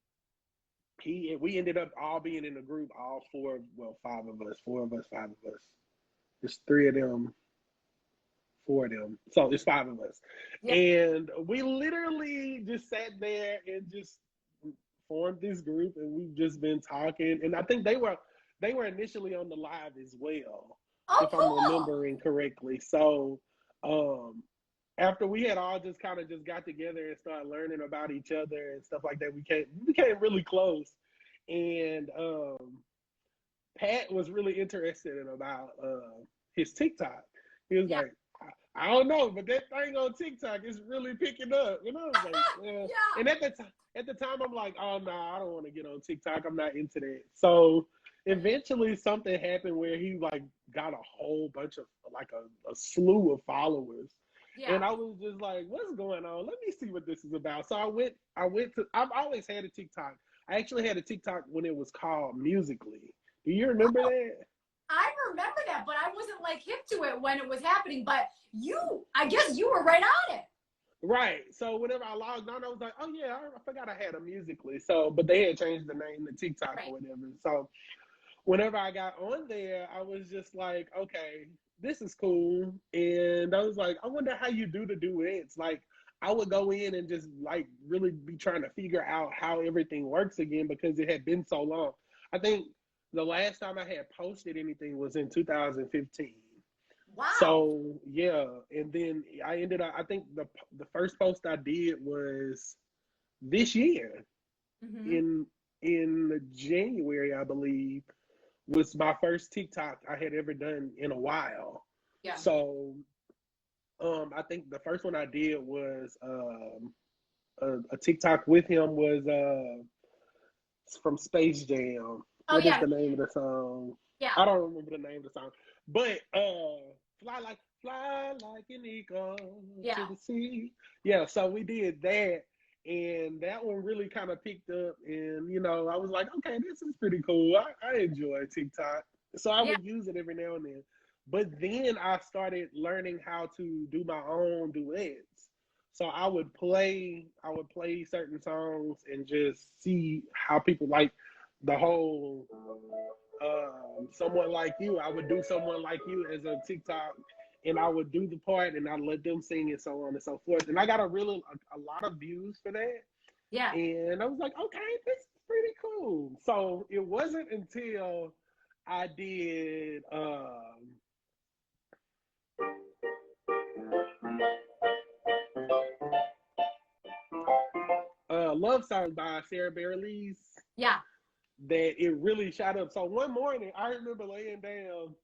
we ended up all being in a group, all five of us, five of us. There's three of them, four of them. So it's five of us. Yeah. And we literally just sat there and just formed this group, and we've just been talking. And I think they were initially on the live as well, if I'm remembering correctly. So after we had all just kind of just got together and started learning about each other and stuff like that, we became really close. And Pat was really interested in about his TikTok. He was like, I don't know, but that thing on TikTok is really picking up. And I was like, yeah. And at the time, I'm like, oh no, I don't want to get on TikTok. I'm not into that. So eventually, something happened where he like got a whole bunch of like a slew of followers. Yeah. And I was just like, what's going on? Let me see what this is about. So I've always had a TikTok. I actually had a TikTok when it was called Musically. Do you remember that? I remember that, but I wasn't like hip to it when it was happening. But I guess you were right on it. Right. So whenever I logged on, I was like, oh yeah, I forgot I had a Musically. So, but they had changed the name to TikTok or whatever. So whenever I got on there, I was just like, okay, this is cool. And I was like, I wonder how you do the duets. Like, I would go in and just like really be trying to figure out how everything works again, because it had been so long. I think the last time I had posted anything was in 2015. Wow. So yeah, and then I ended up, I think the first post I did was this year, in January, I believe, was my first TikTok I had ever done in a while. Yeah. So I think the first one I did was a TikTok with him was from Space Jam. What is the name of the song? Yeah. I don't remember the name of the song. But fly like an eagle to the sea. Yeah, so we did that. And that one really kind of picked up. And, I was like, okay, this is pretty cool. I enjoy TikTok. So I would use it every now and then. But then I started learning how to do my own duets. So I would play certain songs and just see how people like the whole Someone Like You. I would do Someone Like You as a TikTok, and I would do the part and I'd let them sing and so on and so forth. And I got a lot of views for that. Yeah. And I was like, okay, this is pretty cool. So it wasn't until I did Love Song by Sarah Bareilles. Yeah. That it really shot up. So one morning, I remember laying down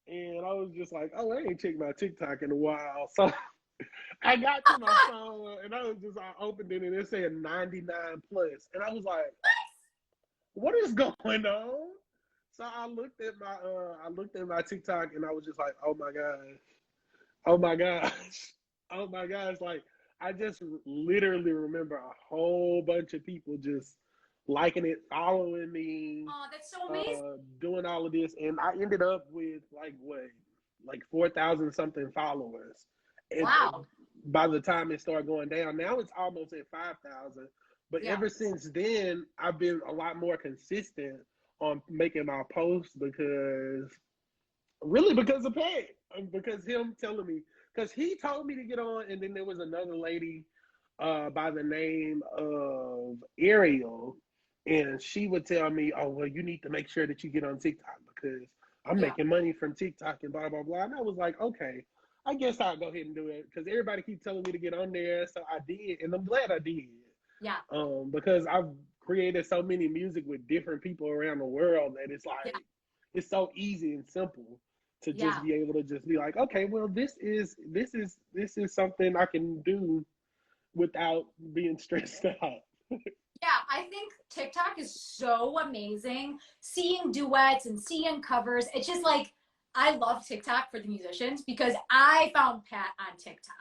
and I was just like, oh, I ain't checked my TikTok in a while. So I got to my phone and I opened it and it said 99 plus. And I was like, what is going on? So I looked at my TikTok and I was just like, oh my gosh. Oh my gosh. Oh my gosh. Like, I just literally remember a whole bunch of people just liking it, following me. Oh, that's so amazing. Doing all of this. And I ended up with like 4,000 something followers. And wow. By the time it started going down, now it's almost at 5,000. But ever since then, I've been a lot more consistent on making my posts because of Pat. Because him telling me, because he told me to get on, and then there was another lady by the name of Ariel, and she would tell me, oh, well, you need to make sure that you get on TikTok because I'm making money from TikTok and blah, blah, blah. And I was like, okay, I guess I'll go ahead and do it because everybody keeps telling me to get on there. So I did, and I'm glad I did. Yeah. Because I've created so many music with different people around the world that it's like it's so easy and simple to just be able to just be like, okay, well, this is something I can do without being stressed out. Yeah, I think TikTok is so amazing. Seeing duets and seeing covers, it's just like, I love TikTok for the musicians because I found Pat on TikTok.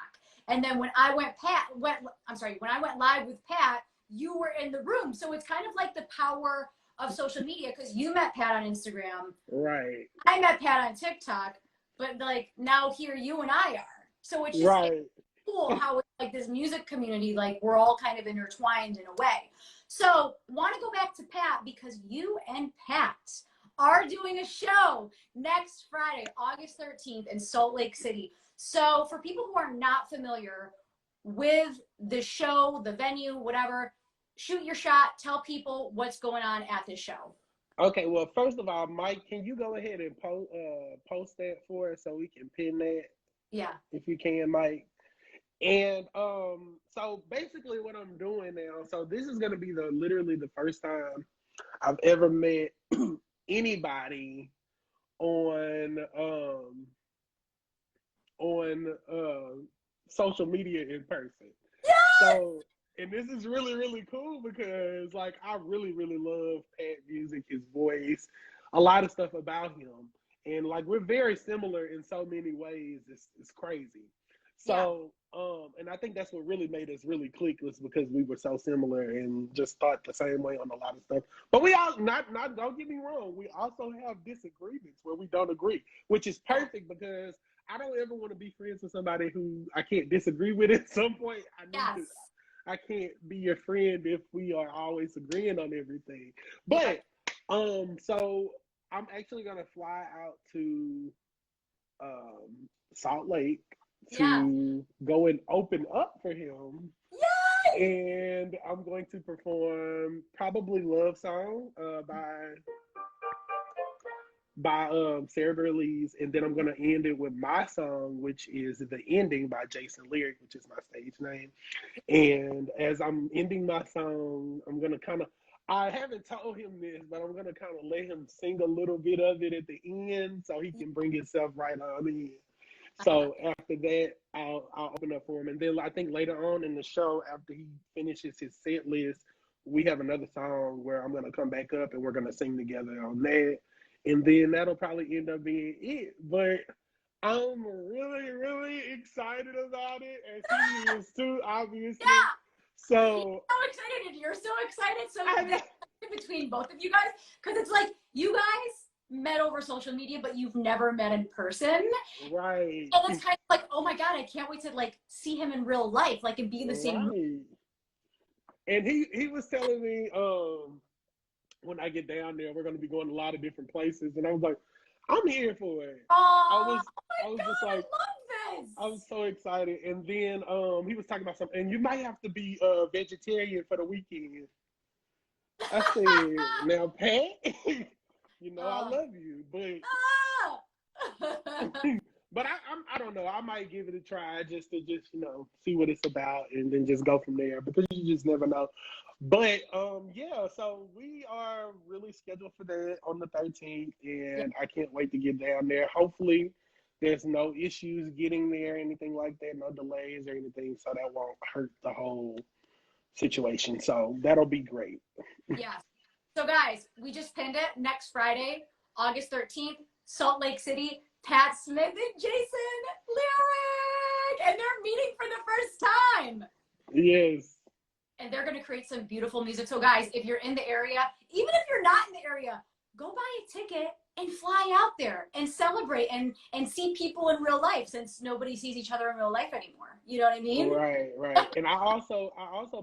And then when I went when I went live with Pat, you were in the room. So it's kind of like the power of social media because you met Pat on Instagram. Right. I met Pat on TikTok, but like now here you and I are. So it's just right. cool how it's like this music community, like we're all kind of intertwined in a way. So want to go back to Pat because you and Pat are doing a show next Friday, August 13th in Salt Lake City. So for people who are not familiar with the show, the venue, whatever, shoot your shot, tell people what's going on at this show. Okay, well, first of all, Mike, can you go ahead and post that for us so we can pin that? Yeah. If you can, Mike. And so basically what I'm doing now, so this is gonna be literally the first time I've ever met anybody on social media in person. Yes! So, and this is really, really cool because like I really, really love Pat music, his voice, a lot of stuff about him. And like we're very similar in so many ways. It's crazy. So, and I think that's what really made us really click was because we were so similar and just thought the same way on a lot of stuff. But we all not don't get me wrong, we also have disagreements where we don't agree, which is perfect because I don't ever want to be friends with somebody who I can't disagree with at some point. I can't be your friend if we are always agreeing on everything. But so I'm actually gonna fly out to Salt Lake to go and open up for him. Yay! And I'm going to perform probably Love Song by Sarah Bareilles, and then I'm gonna end it with my song, which is The Ending by JaysunLyric, which is my stage name. And as I'm ending my song, I'm gonna I haven't told him this, but I'm gonna kind of let him sing a little bit of it at the end so he can bring himself right on in. So after that, I'll open up for him. And then I think later on in the show, after he finishes his set list, we have another song where I'm going to come back up and we're going to sing together on that. And then that'll probably end up being it. But I'm really, really excited about it. And he is too, obviously. Yeah. So excited. And you're so excited. So between both of you guys, because it's like you guys met over social media, but you've never met in person. Right. And it's kind of like, oh my God, I can't wait to like see him in real life, like and be in the same room. And he was telling me, when I get down there, we're gonna be going to a lot of different places. And I was like, I'm here for it. I was just like, I love this. I was so excited. And then he was talking about something, and you might have to be vegetarian for the weekend. I said, now Pat, you know I love you, but but I don't know. I might give it a try just to see what it's about and then just go from there because you just never know. But yeah, so we are really scheduled for that on the 13th, and I can't wait to get down there. Hopefully, there's no issues getting there, anything like that, no delays or anything, so that won't hurt the whole situation. So that'll be great. Yeah. So guys, we just pinned it next Friday, August 13th, Salt Lake City. Pat Smith and JaysunLyric, and they're meeting for the first time. Yes. And they're going to create some beautiful music. So guys, if you're in the area, even if you're not in the area, go buy a ticket and fly out there and celebrate and see people in real life since nobody sees each other in real life anymore. You know what I mean? Right. And I also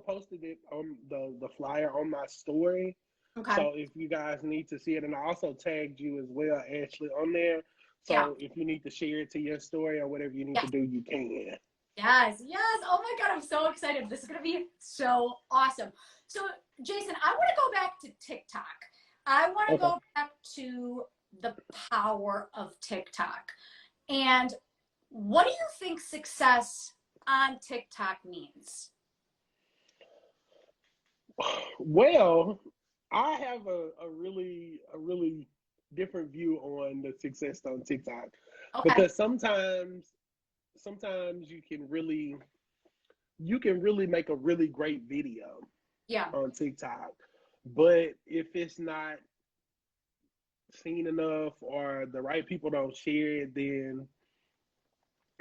posted it on the flyer on my story. Okay. So if you guys need to see it, and I also tagged you as well, Ashley, on there. So if you need to share it to your story or whatever you need to do, you can. Yes. Oh my God, I'm so excited. This is going to be so awesome. So Jaysun, I want to go back to TikTok. I want to go back to the power of TikTok. And what do you think success on TikTok means? Well, I have a really different view on the success on TikTok Okay. because sometimes you can really make a really great video Yeah. on TikTok, but if it's not seen enough or the right people don't share it, then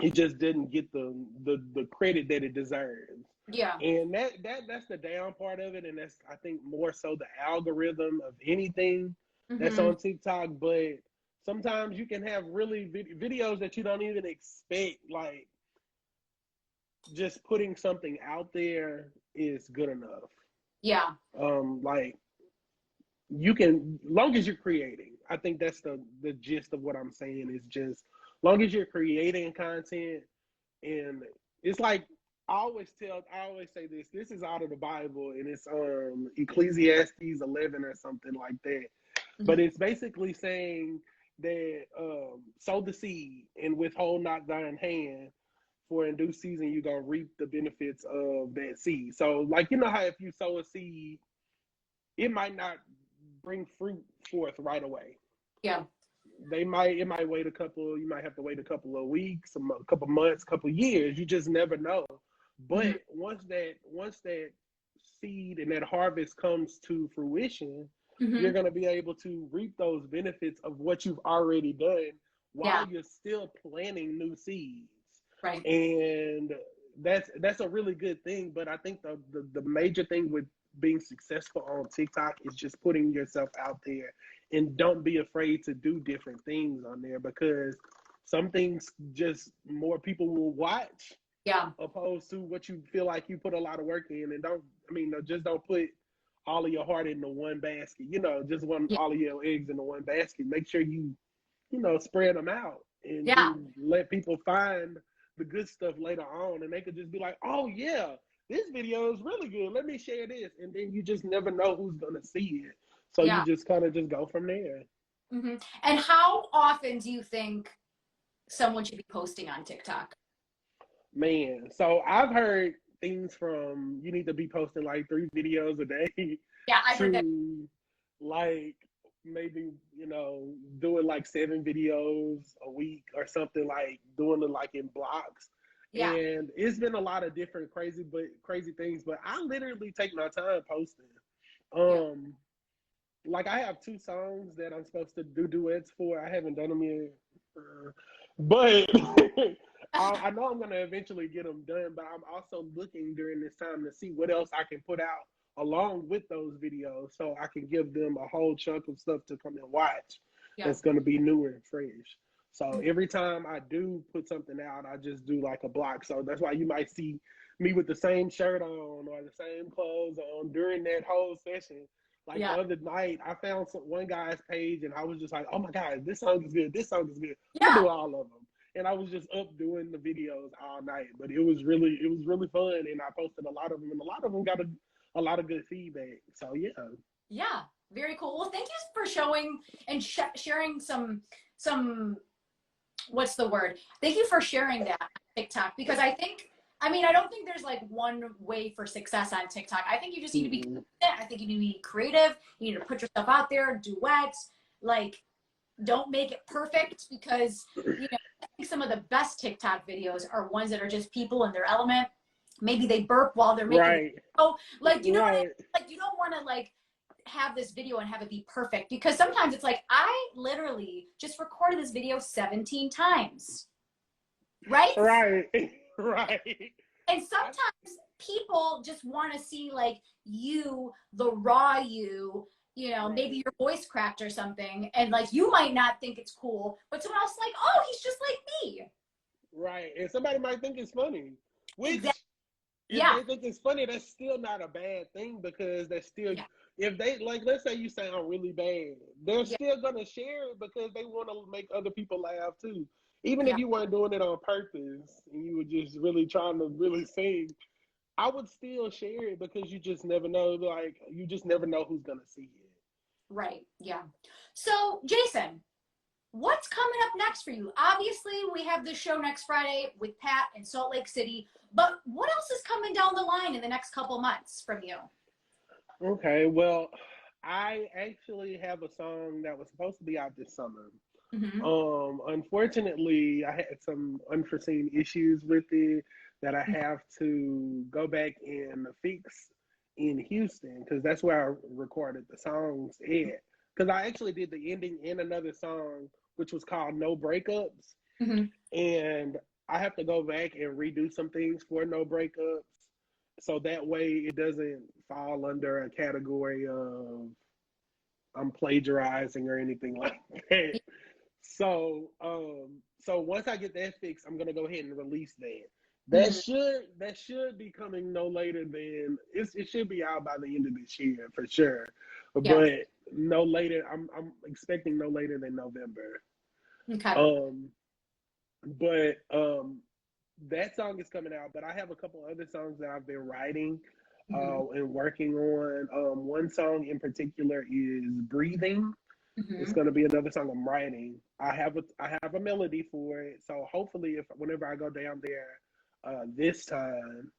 it just didn't get the credit that it deserves. Yeah. And that's the down part of it, and that's I think more so the algorithm of anything that's Mm-hmm. on TikTok. But sometimes you can have really videos that you don't even expect. Like just putting something out there is good enough. Yeah. Like you can, long as you're creating. I think that's the gist of what I'm saying is just long as you're creating content. And it's like I always say this is out of the Bible, and it's Ecclesiastes 11 or something like that. But Mm-hmm. it's basically saying that sow the seed and withhold not thine hand, for in due season you're gonna reap the benefits of that seed. So like you know how if you sow a seed, it might not bring fruit forth right away. Yeah. It might wait a couple, you might have to wait a couple of weeks, a couple months, a couple of years. You just never know. Mm-hmm. But once that seed and that harvest comes to fruition, you're Mm-hmm. going to be able to reap those benefits of what you've already done while Yeah. you're still planting new seeds. Right. And that's a really good thing. But I think the major thing with being successful on TikTok is just putting yourself out there, and don't be afraid to do different things on there, because some things just more people will watch Yeah. opposed to what you feel like you put a lot of work in. And just don't put all of your heart into one basket, just one Yeah. all of your eggs into one basket. Make sure you spread them out, and Yeah. then let people find the good stuff later on, and they could just be like, oh yeah, this video is really good, let me share this. And then you just never know who's gonna see it, so you Yeah. just kind of just go from there. Mm-hmm. And how often do you think someone should be posting on TikTok? Man, so I've heard things from you need to be posting like 3 videos a day Yeah, I've heard that. to like maybe doing like 7 videos a week or something, like doing it like in blocks. Yeah. And it's been a lot of different crazy things, but I literally take my time posting. Yeah. um like I have 2 songs that I'm supposed to do duets for. I haven't done them yet, but I know I'm gonna eventually get them done. But I'm also looking during this time to see what else I can put out along with those videos, so I can give them a whole chunk of stuff to come and watch. Yeah. That's gonna be new and fresh. So every time I do put something out, I just do like a block. So that's why you might see me with the same shirt on or the same clothes on during that whole session. Like the Yeah. other night, I found one guy's page, and I was just like, "Oh my god, this song is good! This song is good! I'm gonna Yeah. do all of them." And I was just up doing the videos all night. But it was really fun, and I posted a lot of them, and a lot of them got a lot of good feedback. So yeah. Yeah. Very cool. Well, thank you for showing and sharing some what's the word? Thank you for sharing that on TikTok, because I don't think there's like one way for success on TikTok. I think you just need to be Mm-mm. consistent. I think you need to be creative. You need to put yourself out there, duets, like don't make it perfect, because I think some of the best TikTok videos are ones that are just people in their element. Maybe they burp while they're making the Right. video. Like, you know what I mean? Right. Like, you don't want to like have this video and have it be perfect, because sometimes it's like I literally just recorded this video 17 times, right? Right. Right. And sometimes people just want to see like you, the raw you, maybe Right. your voice cracked or something, and like you might not think it's cool, but someone else is like, oh, he's just like me. Right. And somebody might think it's funny, Exactly. which if Yeah. they think it's funny, that's still not a bad thing, because that's still, Yeah. if they like, let's say you sound really bad, they're Yeah. still gonna share it because they want to make other people laugh too. Even if Yeah. you weren't doing it on purpose and you were just really trying to really sing, I would still share it because you just never know. Like you just never know who's gonna see it. Right. Yeah. So, Jayson, what's coming up next for you? Obviously, we have this show next Friday with Pat in Salt Lake City, but what else is coming down the line in the next couple months from you? Okay, well, I actually have a song that was supposed to be out this summer. Mm-hmm. Unfortunately, I had some unforeseen issues with it that I have to go back and fix in Houston because that's where I recorded the songs at. Because I actually did the ending in another song, which was called No Breakups. Mm-hmm. And I have to go back and redo some things for No Breakups. So that way it doesn't fall under a category of I'm plagiarizing or anything like that. So once I get that fixed, I'm gonna go ahead and release that. Mm-hmm. That should be coming no later than it should be out by the end of this year for sure. Yeah. But no later, I'm expecting no later than November. Okay. Um, but that song is coming out. But I have a couple other songs that I've been writing Mm-hmm. and working on. One song in particular is "Breathing." It's Mm-hmm. going to be another song I'm writing. I have a melody for it, so hopefully, if whenever I go down there this time,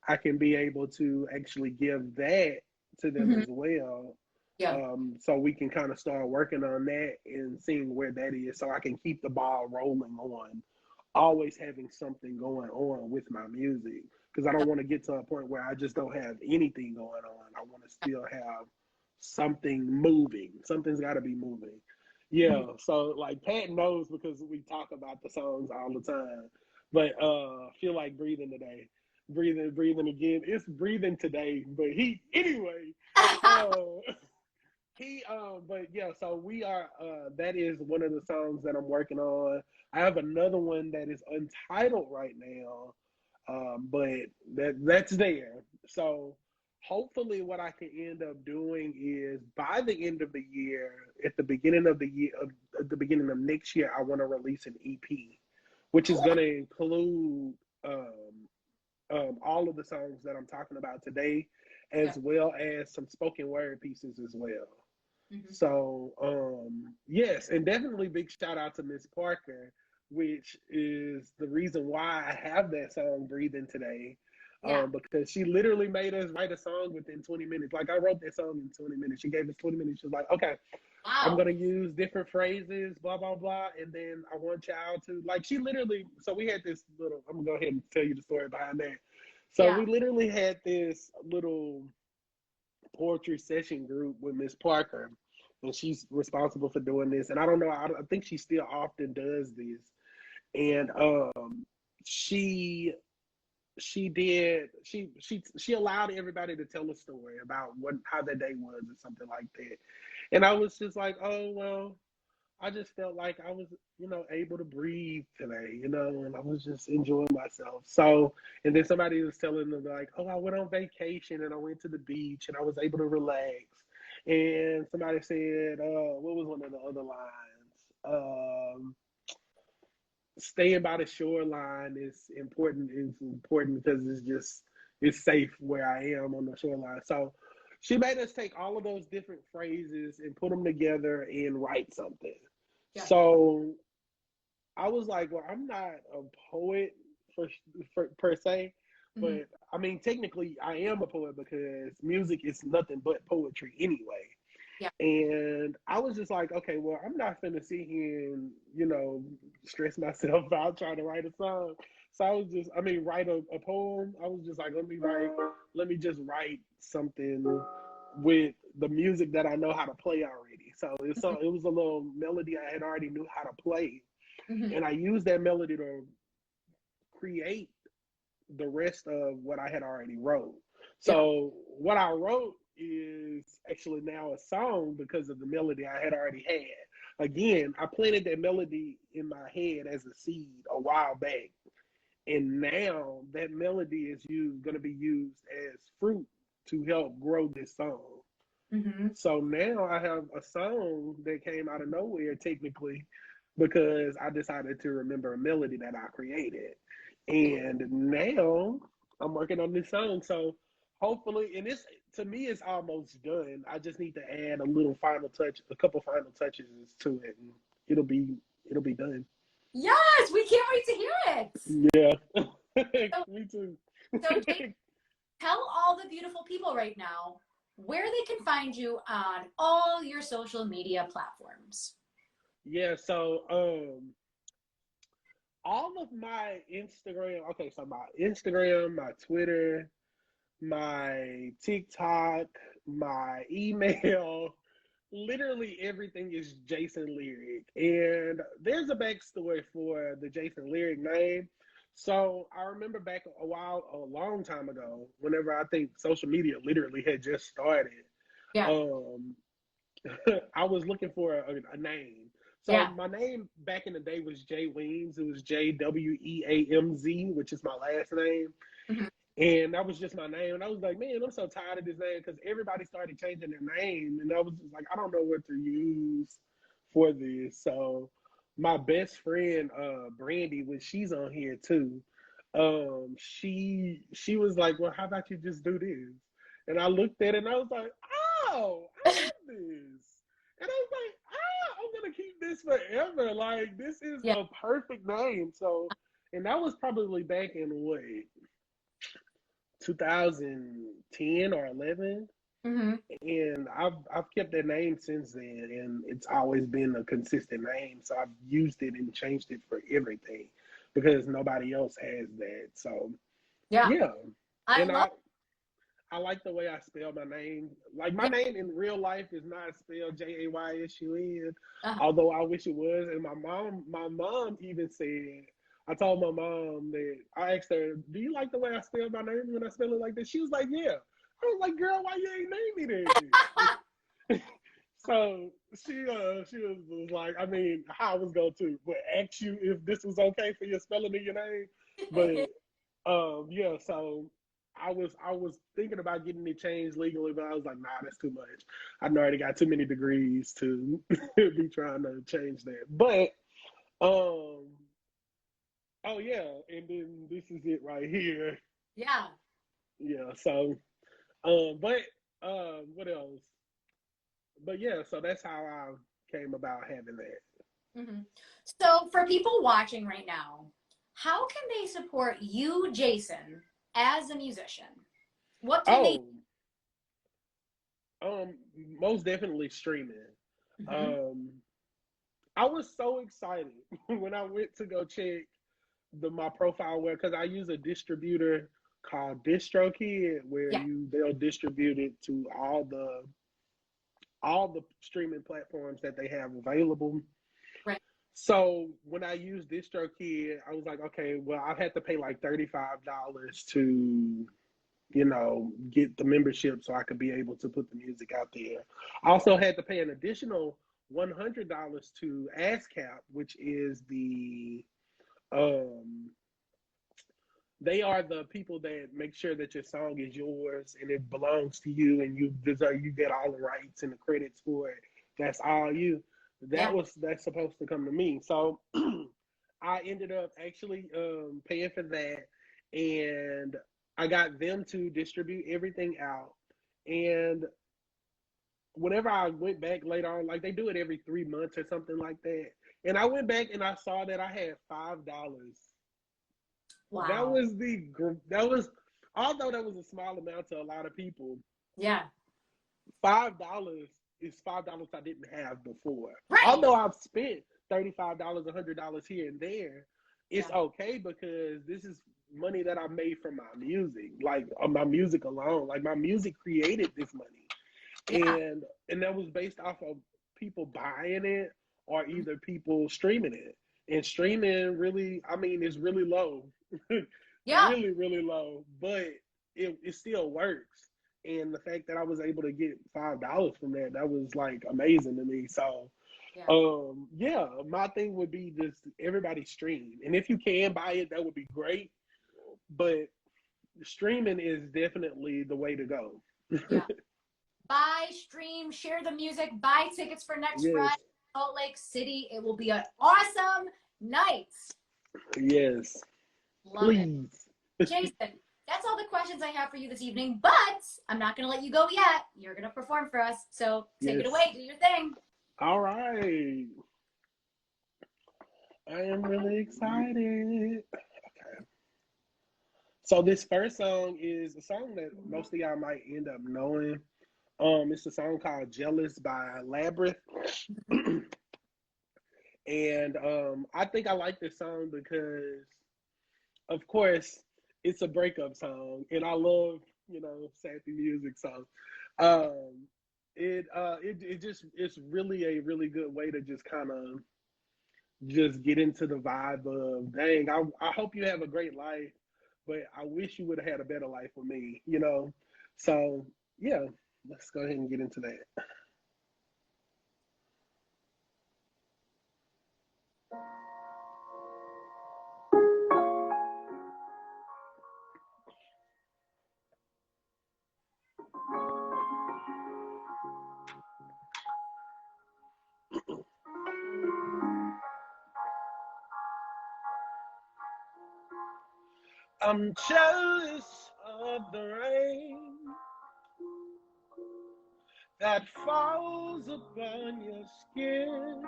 I can be able to actually give that to them Mm-hmm. as well. Yeah. So we can kind of start working on that and seeing where that is, so I can keep the ball rolling on, always having something going on with my music, because I don't want to get to a point where I just don't have anything going on. I want to still have something moving. Something's got to be moving. Mm-hmm. Yeah. So like Pat knows because we talk about the songs all the time. But feel like breathing today. Breathing again. It's breathing today. But he anyway. Uh but yeah, so we are that is one of the songs that I'm working on. I have another one that is untitled right now. But that's there. So hopefully what I can end up doing is by the end of the year, at the beginning of the year, at the beginning of next year, I want to release an EP, which is Cool. going to include all of the songs that I'm talking about today, Yeah. as well as some spoken word pieces as well. Mm-hmm. So yes, and definitely big shout out to Miss Parker, which is the reason why I have that song "Breathing" today, Yeah. because she literally made us write a song within 20 minutes. Like I wrote that song in 20 minutes. She gave us 20 minutes. She was like, "Okay, I'm Wow. gonna use different phrases, blah blah blah, and then I want y'all to like." She literally. So we had this little. I'm gonna go ahead and tell you the story behind that. So Yeah. we literally had this little poetry session group with Miss Parker, and she's responsible for doing this. And I don't know, I think she still often does this. And she she allowed everybody to tell a story about what how their day was or something like that. And I was just like, oh well, I just felt like I was, able to breathe today, and I was just enjoying myself. So, and then somebody was telling them like, oh, I went on vacation and I went to the beach and I was able to relax. And somebody said, what was one of the other lines? Staying by the shoreline is important. It's important because it's safe where I am on the shoreline. So she made us take all of those different phrases and put them together and write something. Yeah. So I was like, well, I'm not a poet for per se, Mm-hmm. but I mean, technically, I am a poet because music is nothing but poetry anyway. Yeah. And I was just like, okay, well, I'm not finna sit here and, stress myself out trying to write a song. So write a poem. I was just like, let me just write something with the music that I know how to play already. It was a little melody I had already knew how to play. Mm-hmm. And I used that melody to create the rest of what I had already wrote. Yeah. So what I wrote is actually now a song because of the melody I had already had. Again, I planted that melody in my head as a seed a while back. And now that melody is going to be used as fruit to help grow this song. Mm-hmm. So now I have a song that came out of nowhere, technically, because I decided to remember a melody that I created. And now I'm working on this song. So hopefully, and this to me is almost done. I just need to add a little final touch, a couple final touches to it, and it'll be done. Yes, we can't wait to hear it. Yeah, So, me too. so Jake, tell all the beautiful people right now where they can find you on all your social media platforms. Yeah, so all of my Instagram, okay, so my Instagram, my Twitter, my TikTok, my email, literally everything is JaysunLyric. And there's a backstory for the JaysunLyric name. So I remember back a long time ago, whenever I think social media literally had just started, Yeah. um, I was looking for a name. So Yeah. my name back in the day was Jay Weems. It was JWEAMZ, which is my last name. Mhm. And that was just my name. And I was like, man, I'm so tired of this name because everybody started changing their name. And I was just like, I don't know what to use for this. So my best friend, Brandy, when she's on here too, she was like, well, how about you just do this? And I looked at it and I was like, oh, I love this. And I was like, I'm gonna keep this forever. Like this is Yeah. a perfect name. So, and that was probably back in what, 2010 or 11. Mm-hmm. And I've kept that name since then, and it's always been a consistent name. So I've used it and changed it for everything because nobody else has that. So Yeah. yeah, I and love. I like the way I spell my name. Like my Yeah. name in real life is not spelled JaySun, Uh-huh. although I wish it was. And my mom even said, I told my mom that I asked her, "Do you like the way I spell my name when I spell it like this?" She was like, "Yeah." I was like, "Girl, why you ain't name me that?" So she was like, I mean, how I was going to but ask you if this was okay for your spelling of your name, but yeah, so I was thinking about getting it changed legally, but I was like, nah, that's too much. I already got too many degrees to be trying to change that. But um oh yeah, and then this is it right here. Yeah. Yeah, so but what else? But yeah, so that's how I came about having that. Mm-hmm. So for people watching right now, how can they support you, Jaysun, as a musician? What can they? Oh, um most definitely streaming. Mm-hmm. Um I was so excited when I went to go check my profile where because I use a distributor called DistroKid where Yeah. they'll distribute it to all the streaming platforms that they have available. Right. So when I used DistroKid, I was like, okay, well, I had to pay like $35 to get the membership so I could be able to put the music out there. I also had to pay an additional $100 to ASCAP, which is um they are the people that make sure that your song is yours and it belongs to you and you get all the rights and the credits for it. That's all you. Yeah. That's supposed to come to me. So I ended up actually paying for that, and I got them to distribute everything out. And whenever I went back later on, like they do it every 3 months or something like that, and I went back and I saw that I had $5. That Wow. was that was although that was a small amount to a lot of people. Yeah. $5 is $5 I didn't have before. Right. Although I've spent $35, $100 here and there, it's Yeah. okay because this is money that I made from my music, like my music alone. Like my music created this money, Yeah. and that was based off of people buying it or either people streaming it. And streaming really, I mean, is really low, Yeah. really, really low, but it still works. And the fact that I was able to get $5 from that was like amazing to me. So Yeah. yeah, my thing would be just everybody stream. And if you can buy it, that would be great. But streaming is definitely the way to go. Yeah. Buy, stream, share the music, buy tickets for next Yes. Friday, Salt Lake City. It will be an awesome night. Yes. Love it. Please. Jaysun, that's all the questions I have for you this evening, but I'm not going to let you go yet. You're going to perform for us. So take it Yes. away. Do your thing. All right. I am really excited. Okay. So this first song is a song that most of y'all might end up knowing. It's a song called Jealous by Labyrinth. And I think I like this song because, of course, it's a breakup song, and I love, sappy music. So, it just it's really a really good way to just kind of just get into the vibe of, dang, I hope you have a great life, but I wish you would have had a better life with me. So yeah, let's go ahead and get into that. I'm jealous of the rain that falls upon your skin.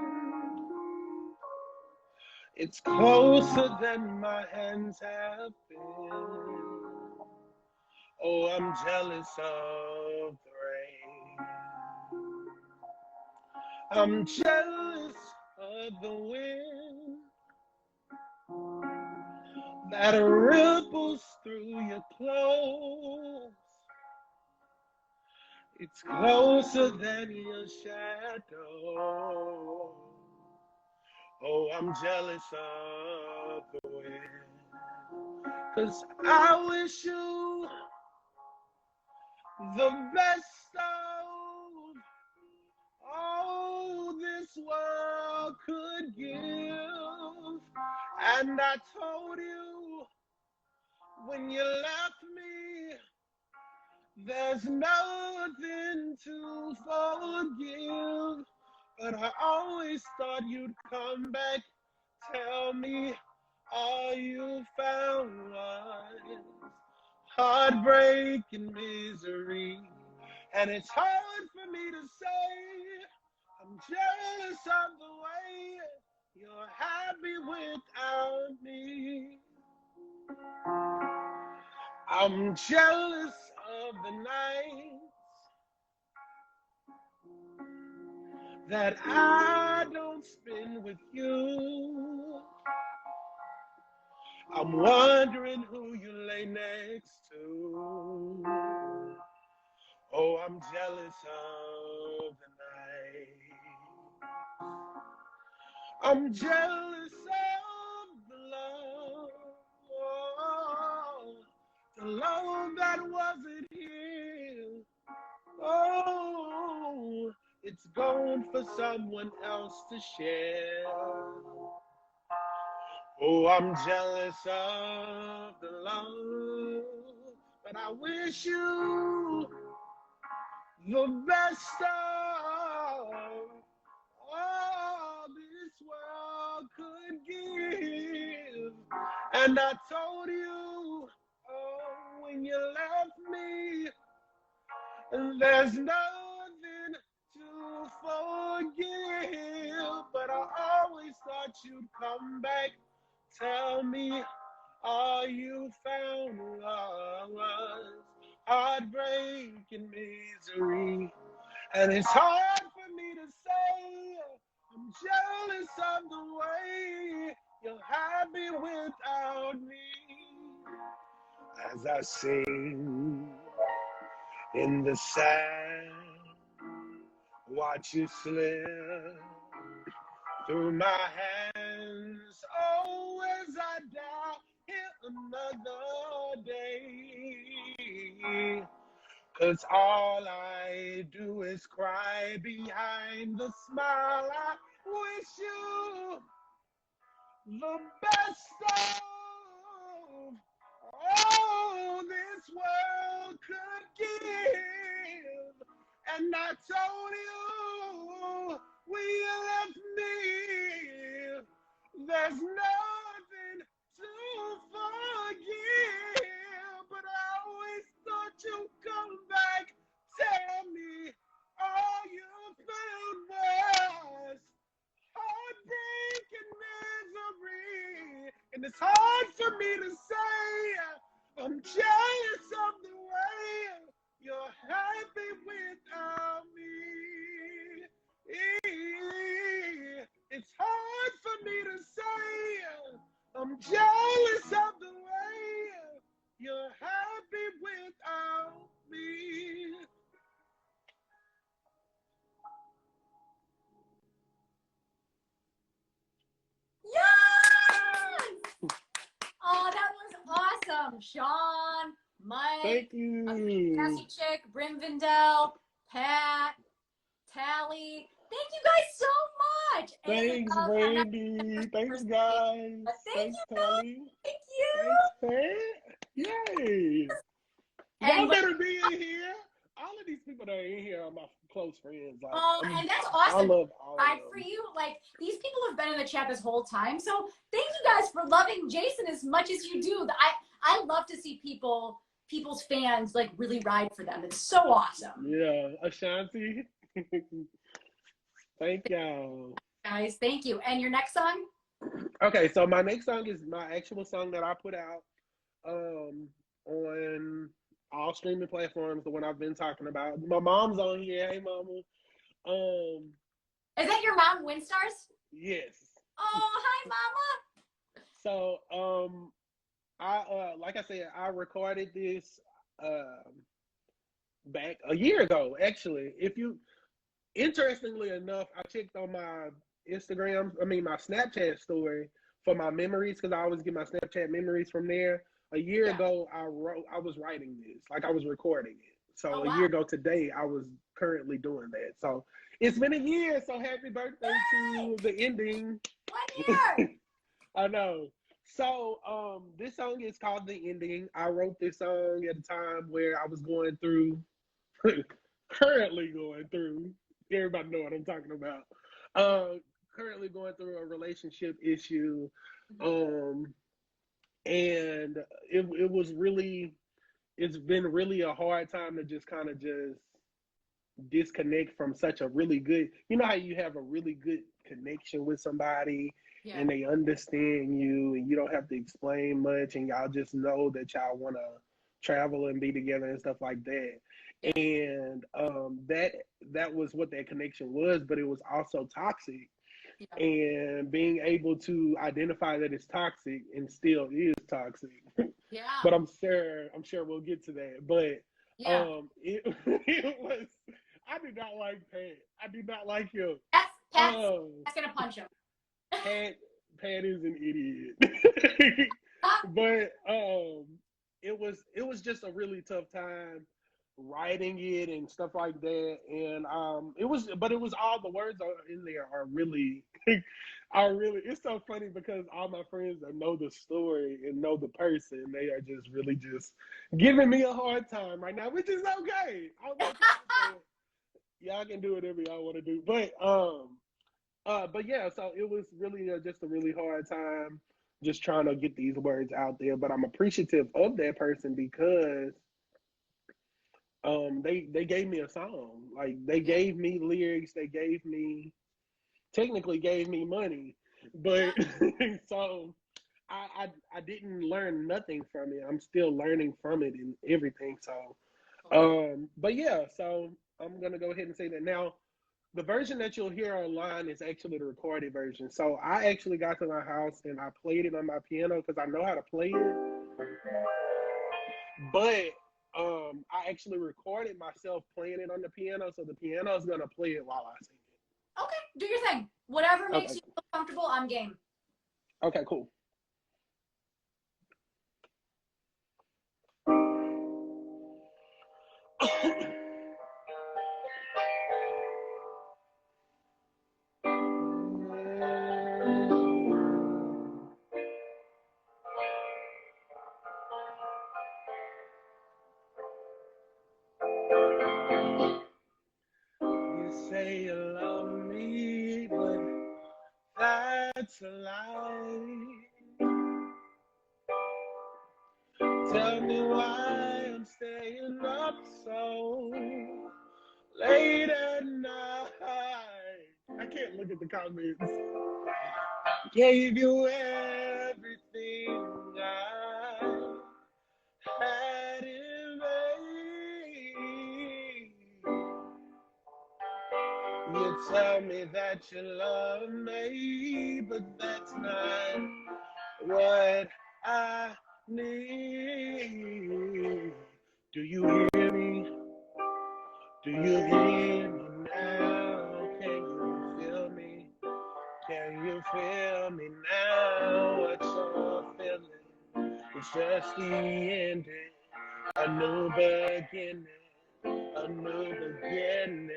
It's closer than my hands have been. Oh, I'm jealous of the rain. I'm jealous of the wind that ripples through your clothes. It's closer than your shadow. Oh, I'm jealous of the wind. 'Cause I wish you the best of all this world could give. And I told you when you left me, there's nothing to forgive. But I always thought you'd come back, tell me all you found was heartbreak and misery. And it's hard for me to say, I'm jealous of the way you're happy without me. I'm jealous of the nights that I don't spend with you. I'm wondering who you lay next to. Oh, I'm jealous of the night. I'm jealous of the love. Oh, the love that wasn't here. Oh, it's gone for someone else to share. Oh, I'm jealous of the love, but I wish you the best of all this world could give. And I told you, oh, when you left me, there's nothing to forgive. But I always thought you'd come back, tell me all you found was heartbreak and misery. And it's hard for me to say, I'm jealous of the way you're happy without me. As I sing in the sand, watch you slip through my hands. Oh, as I die here another day. 'Cause all I do is cry behind the smile. I wish you the best of all this world could give. And I told you when you left me, there's nothing to forgive. But I always thought you'd come back, tell me all you found was heartbreak and misery. And it's hard for me to say, I'm jealous of the way you're happy without It's hard for me to say. I'm jealous of the way you're happy without me. Yes! Oh, that was awesome. Sean, Mike, Thank you. Cassie Chick, Brim Vindell, Pat, Tally. Thank you guys so much. Thanks, And, Brandy. Thanks, guys. Thank Thanks, you. Tally. Thank you. Thanks, Pat. Yay. Y'all And better be in here. All of these people that are in here are my close friends. Like, and that's awesome. I love all of them. For you, like, these people have been in the chat this whole time. So thank you guys for loving Jaysun as much as you do. I love to see people's fans like really ride for them. It's so awesome. Yeah, Ashanti. Thank y'all. Guys, thank you. And your next song? Okay, so my next song is my actual song that I put out on all streaming platforms, the one I've been talking about. My mom's on here. Hey, mama. Is that your mom, Windstars? Yes. Oh, hi, mama. So, I like I said, I recorded this back a year ago, actually. Interestingly enough, I checked on my my Snapchat story for my memories, because I always get my Snapchat memories from there. A year ago, I was writing this, like I was recording it. So a year ago today, I was currently doing that. So it's been a year. So happy birthday to the ending. 1 year. I know. So this song is called The Ending. I wrote this song at a time where I was going through, currently going through, everybody know what I'm talking about. Currently going through a relationship issue. And it's been really a hard time to just kind of just disconnect from such a really good, you know how you have a really good connection with somebody and they understand you and you don't have to explain much and y'all just know that y'all want to travel and be together and stuff like that. And that was what that connection was, but it was also toxic. And being able to identify that it's toxic and still is toxic. But I'm sure we'll get to that. But it was, I did not like Pat. I did not like him. Pat's gonna punch him. Pat is an idiot. But it was just a really tough time writing it and stuff like that. And it was all the words in there are really it's so funny because all my friends that know the story and know the person, they are just really just giving me a hard time right now, which is okay. Y'all can do whatever y'all want to do. But yeah, so it was really just a really hard time just trying to get these words out there. But I'm appreciative of that person because they gave me a song. Like they gave me lyrics, they technically gave me money. But so I didn't learn nothing from it. I'm still learning from it and everything. So but yeah, so I'm gonna go ahead and say that now. The version that you'll hear online is actually the recorded version. So I actually got to my house and I played it on my piano because I know how to play it. But I actually recorded myself playing it on the piano, so the piano is gonna play it while I sing it. Okay, do your thing. Whatever makes you feel comfortable, I'm game. Okay, cool. Say you love me, but that's a lie. Tell me why I'm staying up so late at night. I can't look at the comments. Gave you everything I had in vain. You tell tell me that you love me, but that's not what I need. Do you hear me? Do you hear me now? Can you feel me? Can you feel me now? What you're feeling? It's just the ending, a new beginning, a new beginning.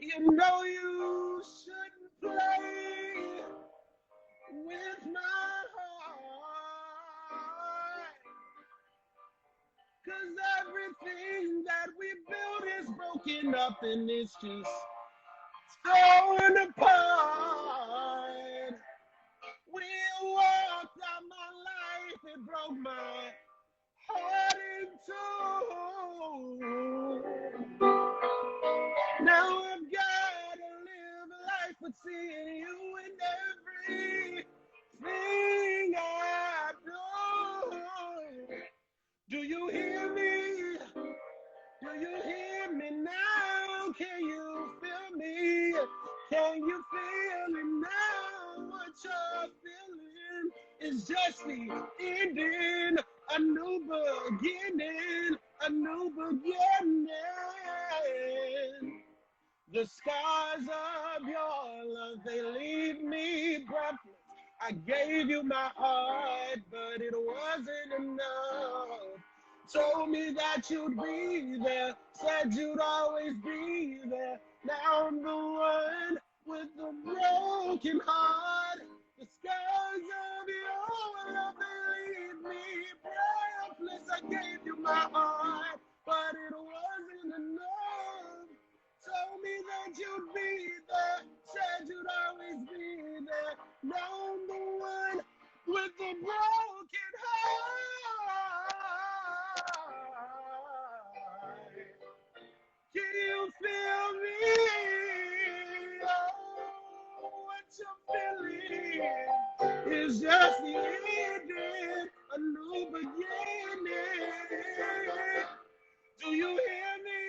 You know you shouldn't play with my heart, 'cause everything that we built is broken up and it's just torn apart. We walked out my life, it broke my heart in two. Now I've got to live life with seeing you in everything I do. Do you hear me? Do you hear me now? Can you feel me? Can you feel it now? What you're feeling is just the ending, a new beginning, a new beginning. The scars of your love, they leave me breathless. I gave you my heart, but it wasn't enough. Told me that you'd be there, said you'd always be there. Now I'm the one with the broken heart. The scars of your love, they leave me breathless. I gave you my heart, but it wasn't enough. Told me that you'd be there, said you'd always be there. Now I'm the one with the broken heart. Can you feel me? Oh, what you're feeling is just the ending, a new beginning. Do you hear me?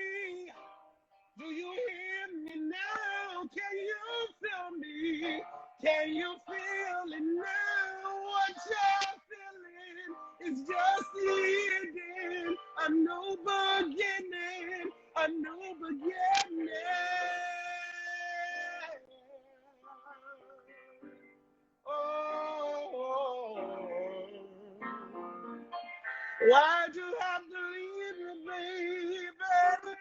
Do you hear me now? Can you feel me? Can you feel it now? What you're feeling is just the ending, a new beginning, a new beginning. Oh, why'd you have to leave me, baby?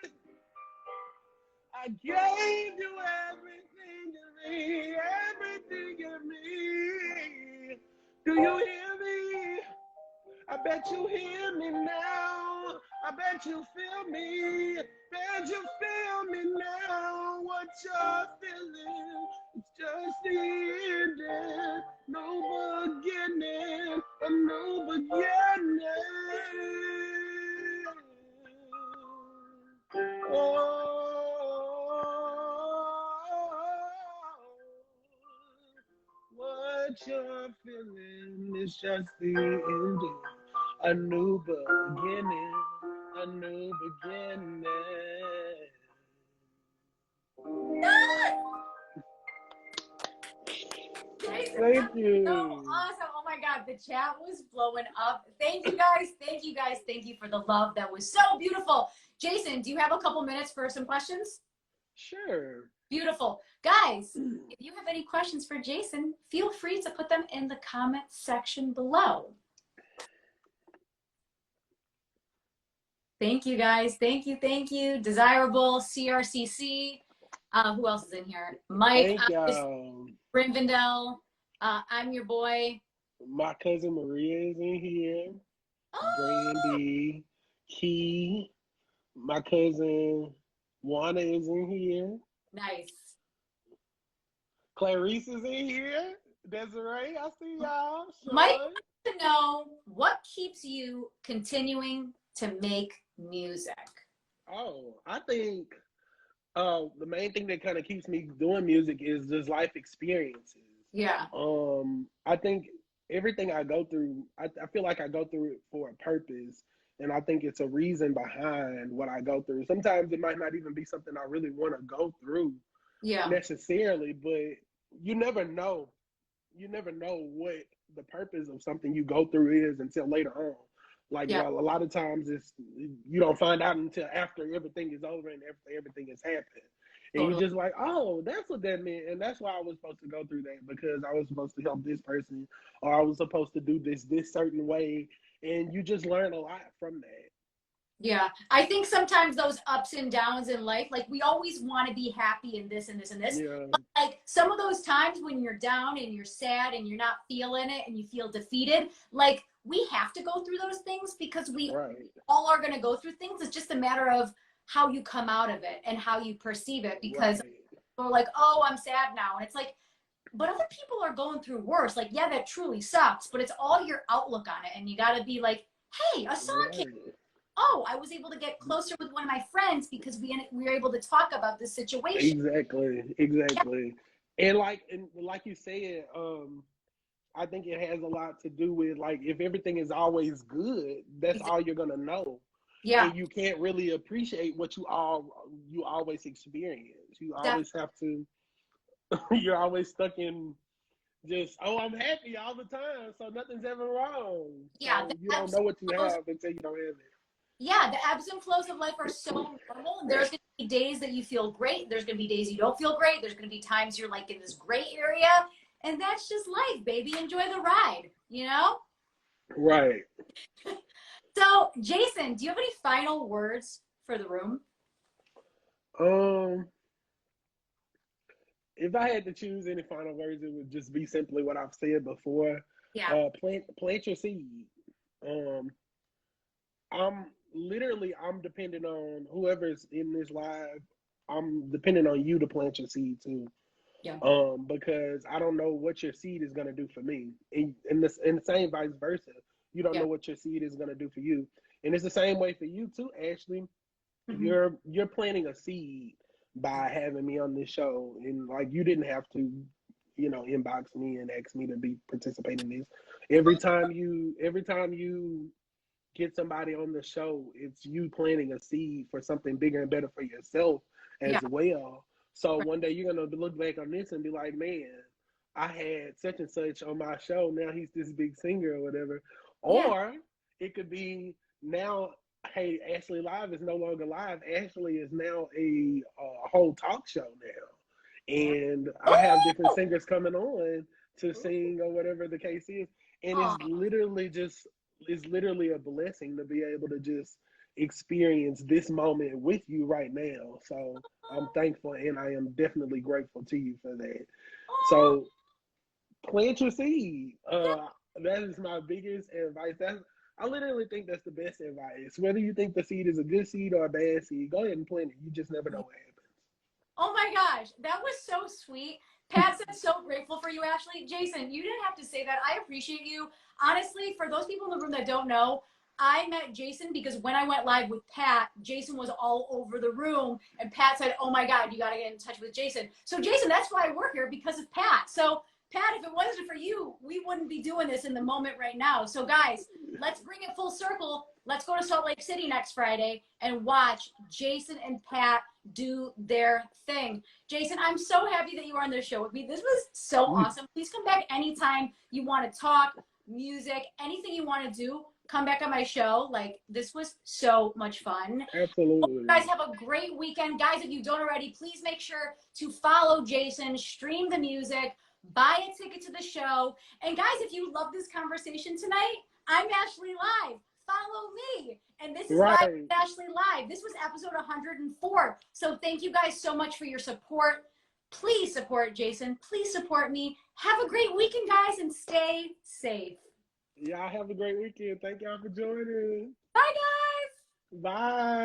I gave you everything to me, everything in me. Do you hear me? I bet you hear me now. I bet you feel me. Bet you feel me now. What you're feeling, it's just the ending. No beginning, a new beginning. Oh. What you're feeling is just the ending, a new beginning, a new beginning. Thank you. So awesome. Oh my God, the chat was blowing up. Thank you guys. Thank you guys. Thank you for the love. That was so beautiful. Jayson, do you have a couple minutes for some questions? Sure. Beautiful. Guys, if you have any questions for Jayson, feel free to put them in the comment section below. Thank you, guys. Thank you. Thank you. Desirable, CRCC. Who else is in here? Mike, Rinvindell. I'm your boy. My cousin Maria is in here. Oh. Brandy, Key. My cousin Juana is in here. Nice. Clarice is in here. Desiree, I see y'all. Sure. Mike wants to know what keeps you continuing to make music. Oh, I think the main thing that kind of keeps me doing music is just life experiences. Yeah. I think everything I go through, I feel like I go through it for a purpose. And I think it's a reason behind what I go through. Sometimes it might not even be something I really want to go through Yeah. necessarily, but you never know. You never know what the purpose of something you go through is until later on. Like, Yeah. well, a lot of times you don't find out until after everything is over and after everything has happened. And you're Totally. just like, oh, that's what that meant. And that's why I was supposed to go through that, because I was supposed to help this person, or I was supposed to do this certain way. And you just learn a lot from that. Yeah, I think sometimes those ups and downs in life, like we always want to be happy in this and this and this. Yeah, But like some of those times when you're down and you're sad and you're not feeling it and you feel defeated, like we have to go through those things because we right, all are going to go through things. It's just a matter of how you come out of it and how you perceive it, because right, people are like, oh, I'm sad now. And it's like, but other people are going through worse. Like, yeah, that truly sucks, but it's all your outlook on it. And you got to be like, hey, a song came. right. Oh, I was able to get closer with one of my friends because we were able to talk about this situation. Exactly, Yeah, exactly. And like you said, I think it has a lot to do with, like, if everything is always good, that's exactly. all you're gonna know, Yeah, and you can't really appreciate what you always experience. You def- always have to. You're always stuck in just, oh, I'm happy all the time, so nothing's ever wrong. yeah. So you don't know what you have until you don't have it. Yeah, the ebbs and flows of life are so normal. There's going to be days that you feel great. There's going to be days you don't feel great. There's going to be times you're like in this gray area, and that's just life, baby. Enjoy the ride, you know. Right. So, Jayson, do you have any final words for the room? Um. If I had to choose any final words, it would just be simply what I've said before. Yeah. Plant your seed. Um, I'm depending on whoever's in this live. I'm depending on you to plant your seed too. Yeah. Because I don't know what your seed is gonna do for me, and the same vice versa. You don't Yeah. know what your seed is gonna do for you, and it's the same way for you too, Ashley. Mm-hmm. You're planting a seed by having me on this show, and like, you didn't have to, inbox me and ask me to be participating in this. Every time you get somebody on the show, it's you planting a seed for something bigger and better for yourself Yeah. as well. So Right. one day you're gonna look back on this and be like, man, I had such and such on my show. Now he's this big singer or whatever. Yeah. Or it could be, now, hey, Ashley Live is no longer live. Ashley is now a whole talk show now, Yeah. and I have different Oh. singers coming on to sing or whatever the case is, and Oh. it's literally a blessing to be able to just experience this moment with you right now. So I'm thankful, and I am definitely grateful to you for that. Oh. So plant your seed. That is my biggest advice. I literally think that's the best advice. Whether you think the seed is a good seed or a bad seed, go ahead and plant it. You just never know what Oh my gosh, that was so sweet. Pat said so grateful for you, Ashley. Jayson, you didn't have to say that. I appreciate you. Honestly, for those people in the room that don't know, I met Jayson because when I went live with Pat, Jayson was all over the room, and Pat said, oh my God, you got to get in touch with Jayson. So, Jayson, that's why I work here, because of Pat. So, Pat, if it wasn't for you, we wouldn't be doing this in the moment right now. So, guys, let's bring it full circle. Let's go to Salt Lake City next Friday and watch Jayson and Pat do their thing. Jayson, I'm so happy that you were on this show with me. This was so happens. awesome. Please come back anytime you want to talk, music, anything you want to do. Come back on my show. Like, this was so much fun. Hope you Absolutely. guys have a great weekend. Guys, if you don't already, please make sure to follow Jayson, stream the music, buy a ticket to the show. And guys, if you love this conversation tonight, I'm Ashley Live. Follow me. And this is Vibe Right. with Ashley Live. This was episode 104. So thank you guys so much for your support. Please support Jayson. Please support me. Have a great weekend, guys, and stay safe. Y'all have a great weekend. Thank y'all for joining. Bye, guys. Bye.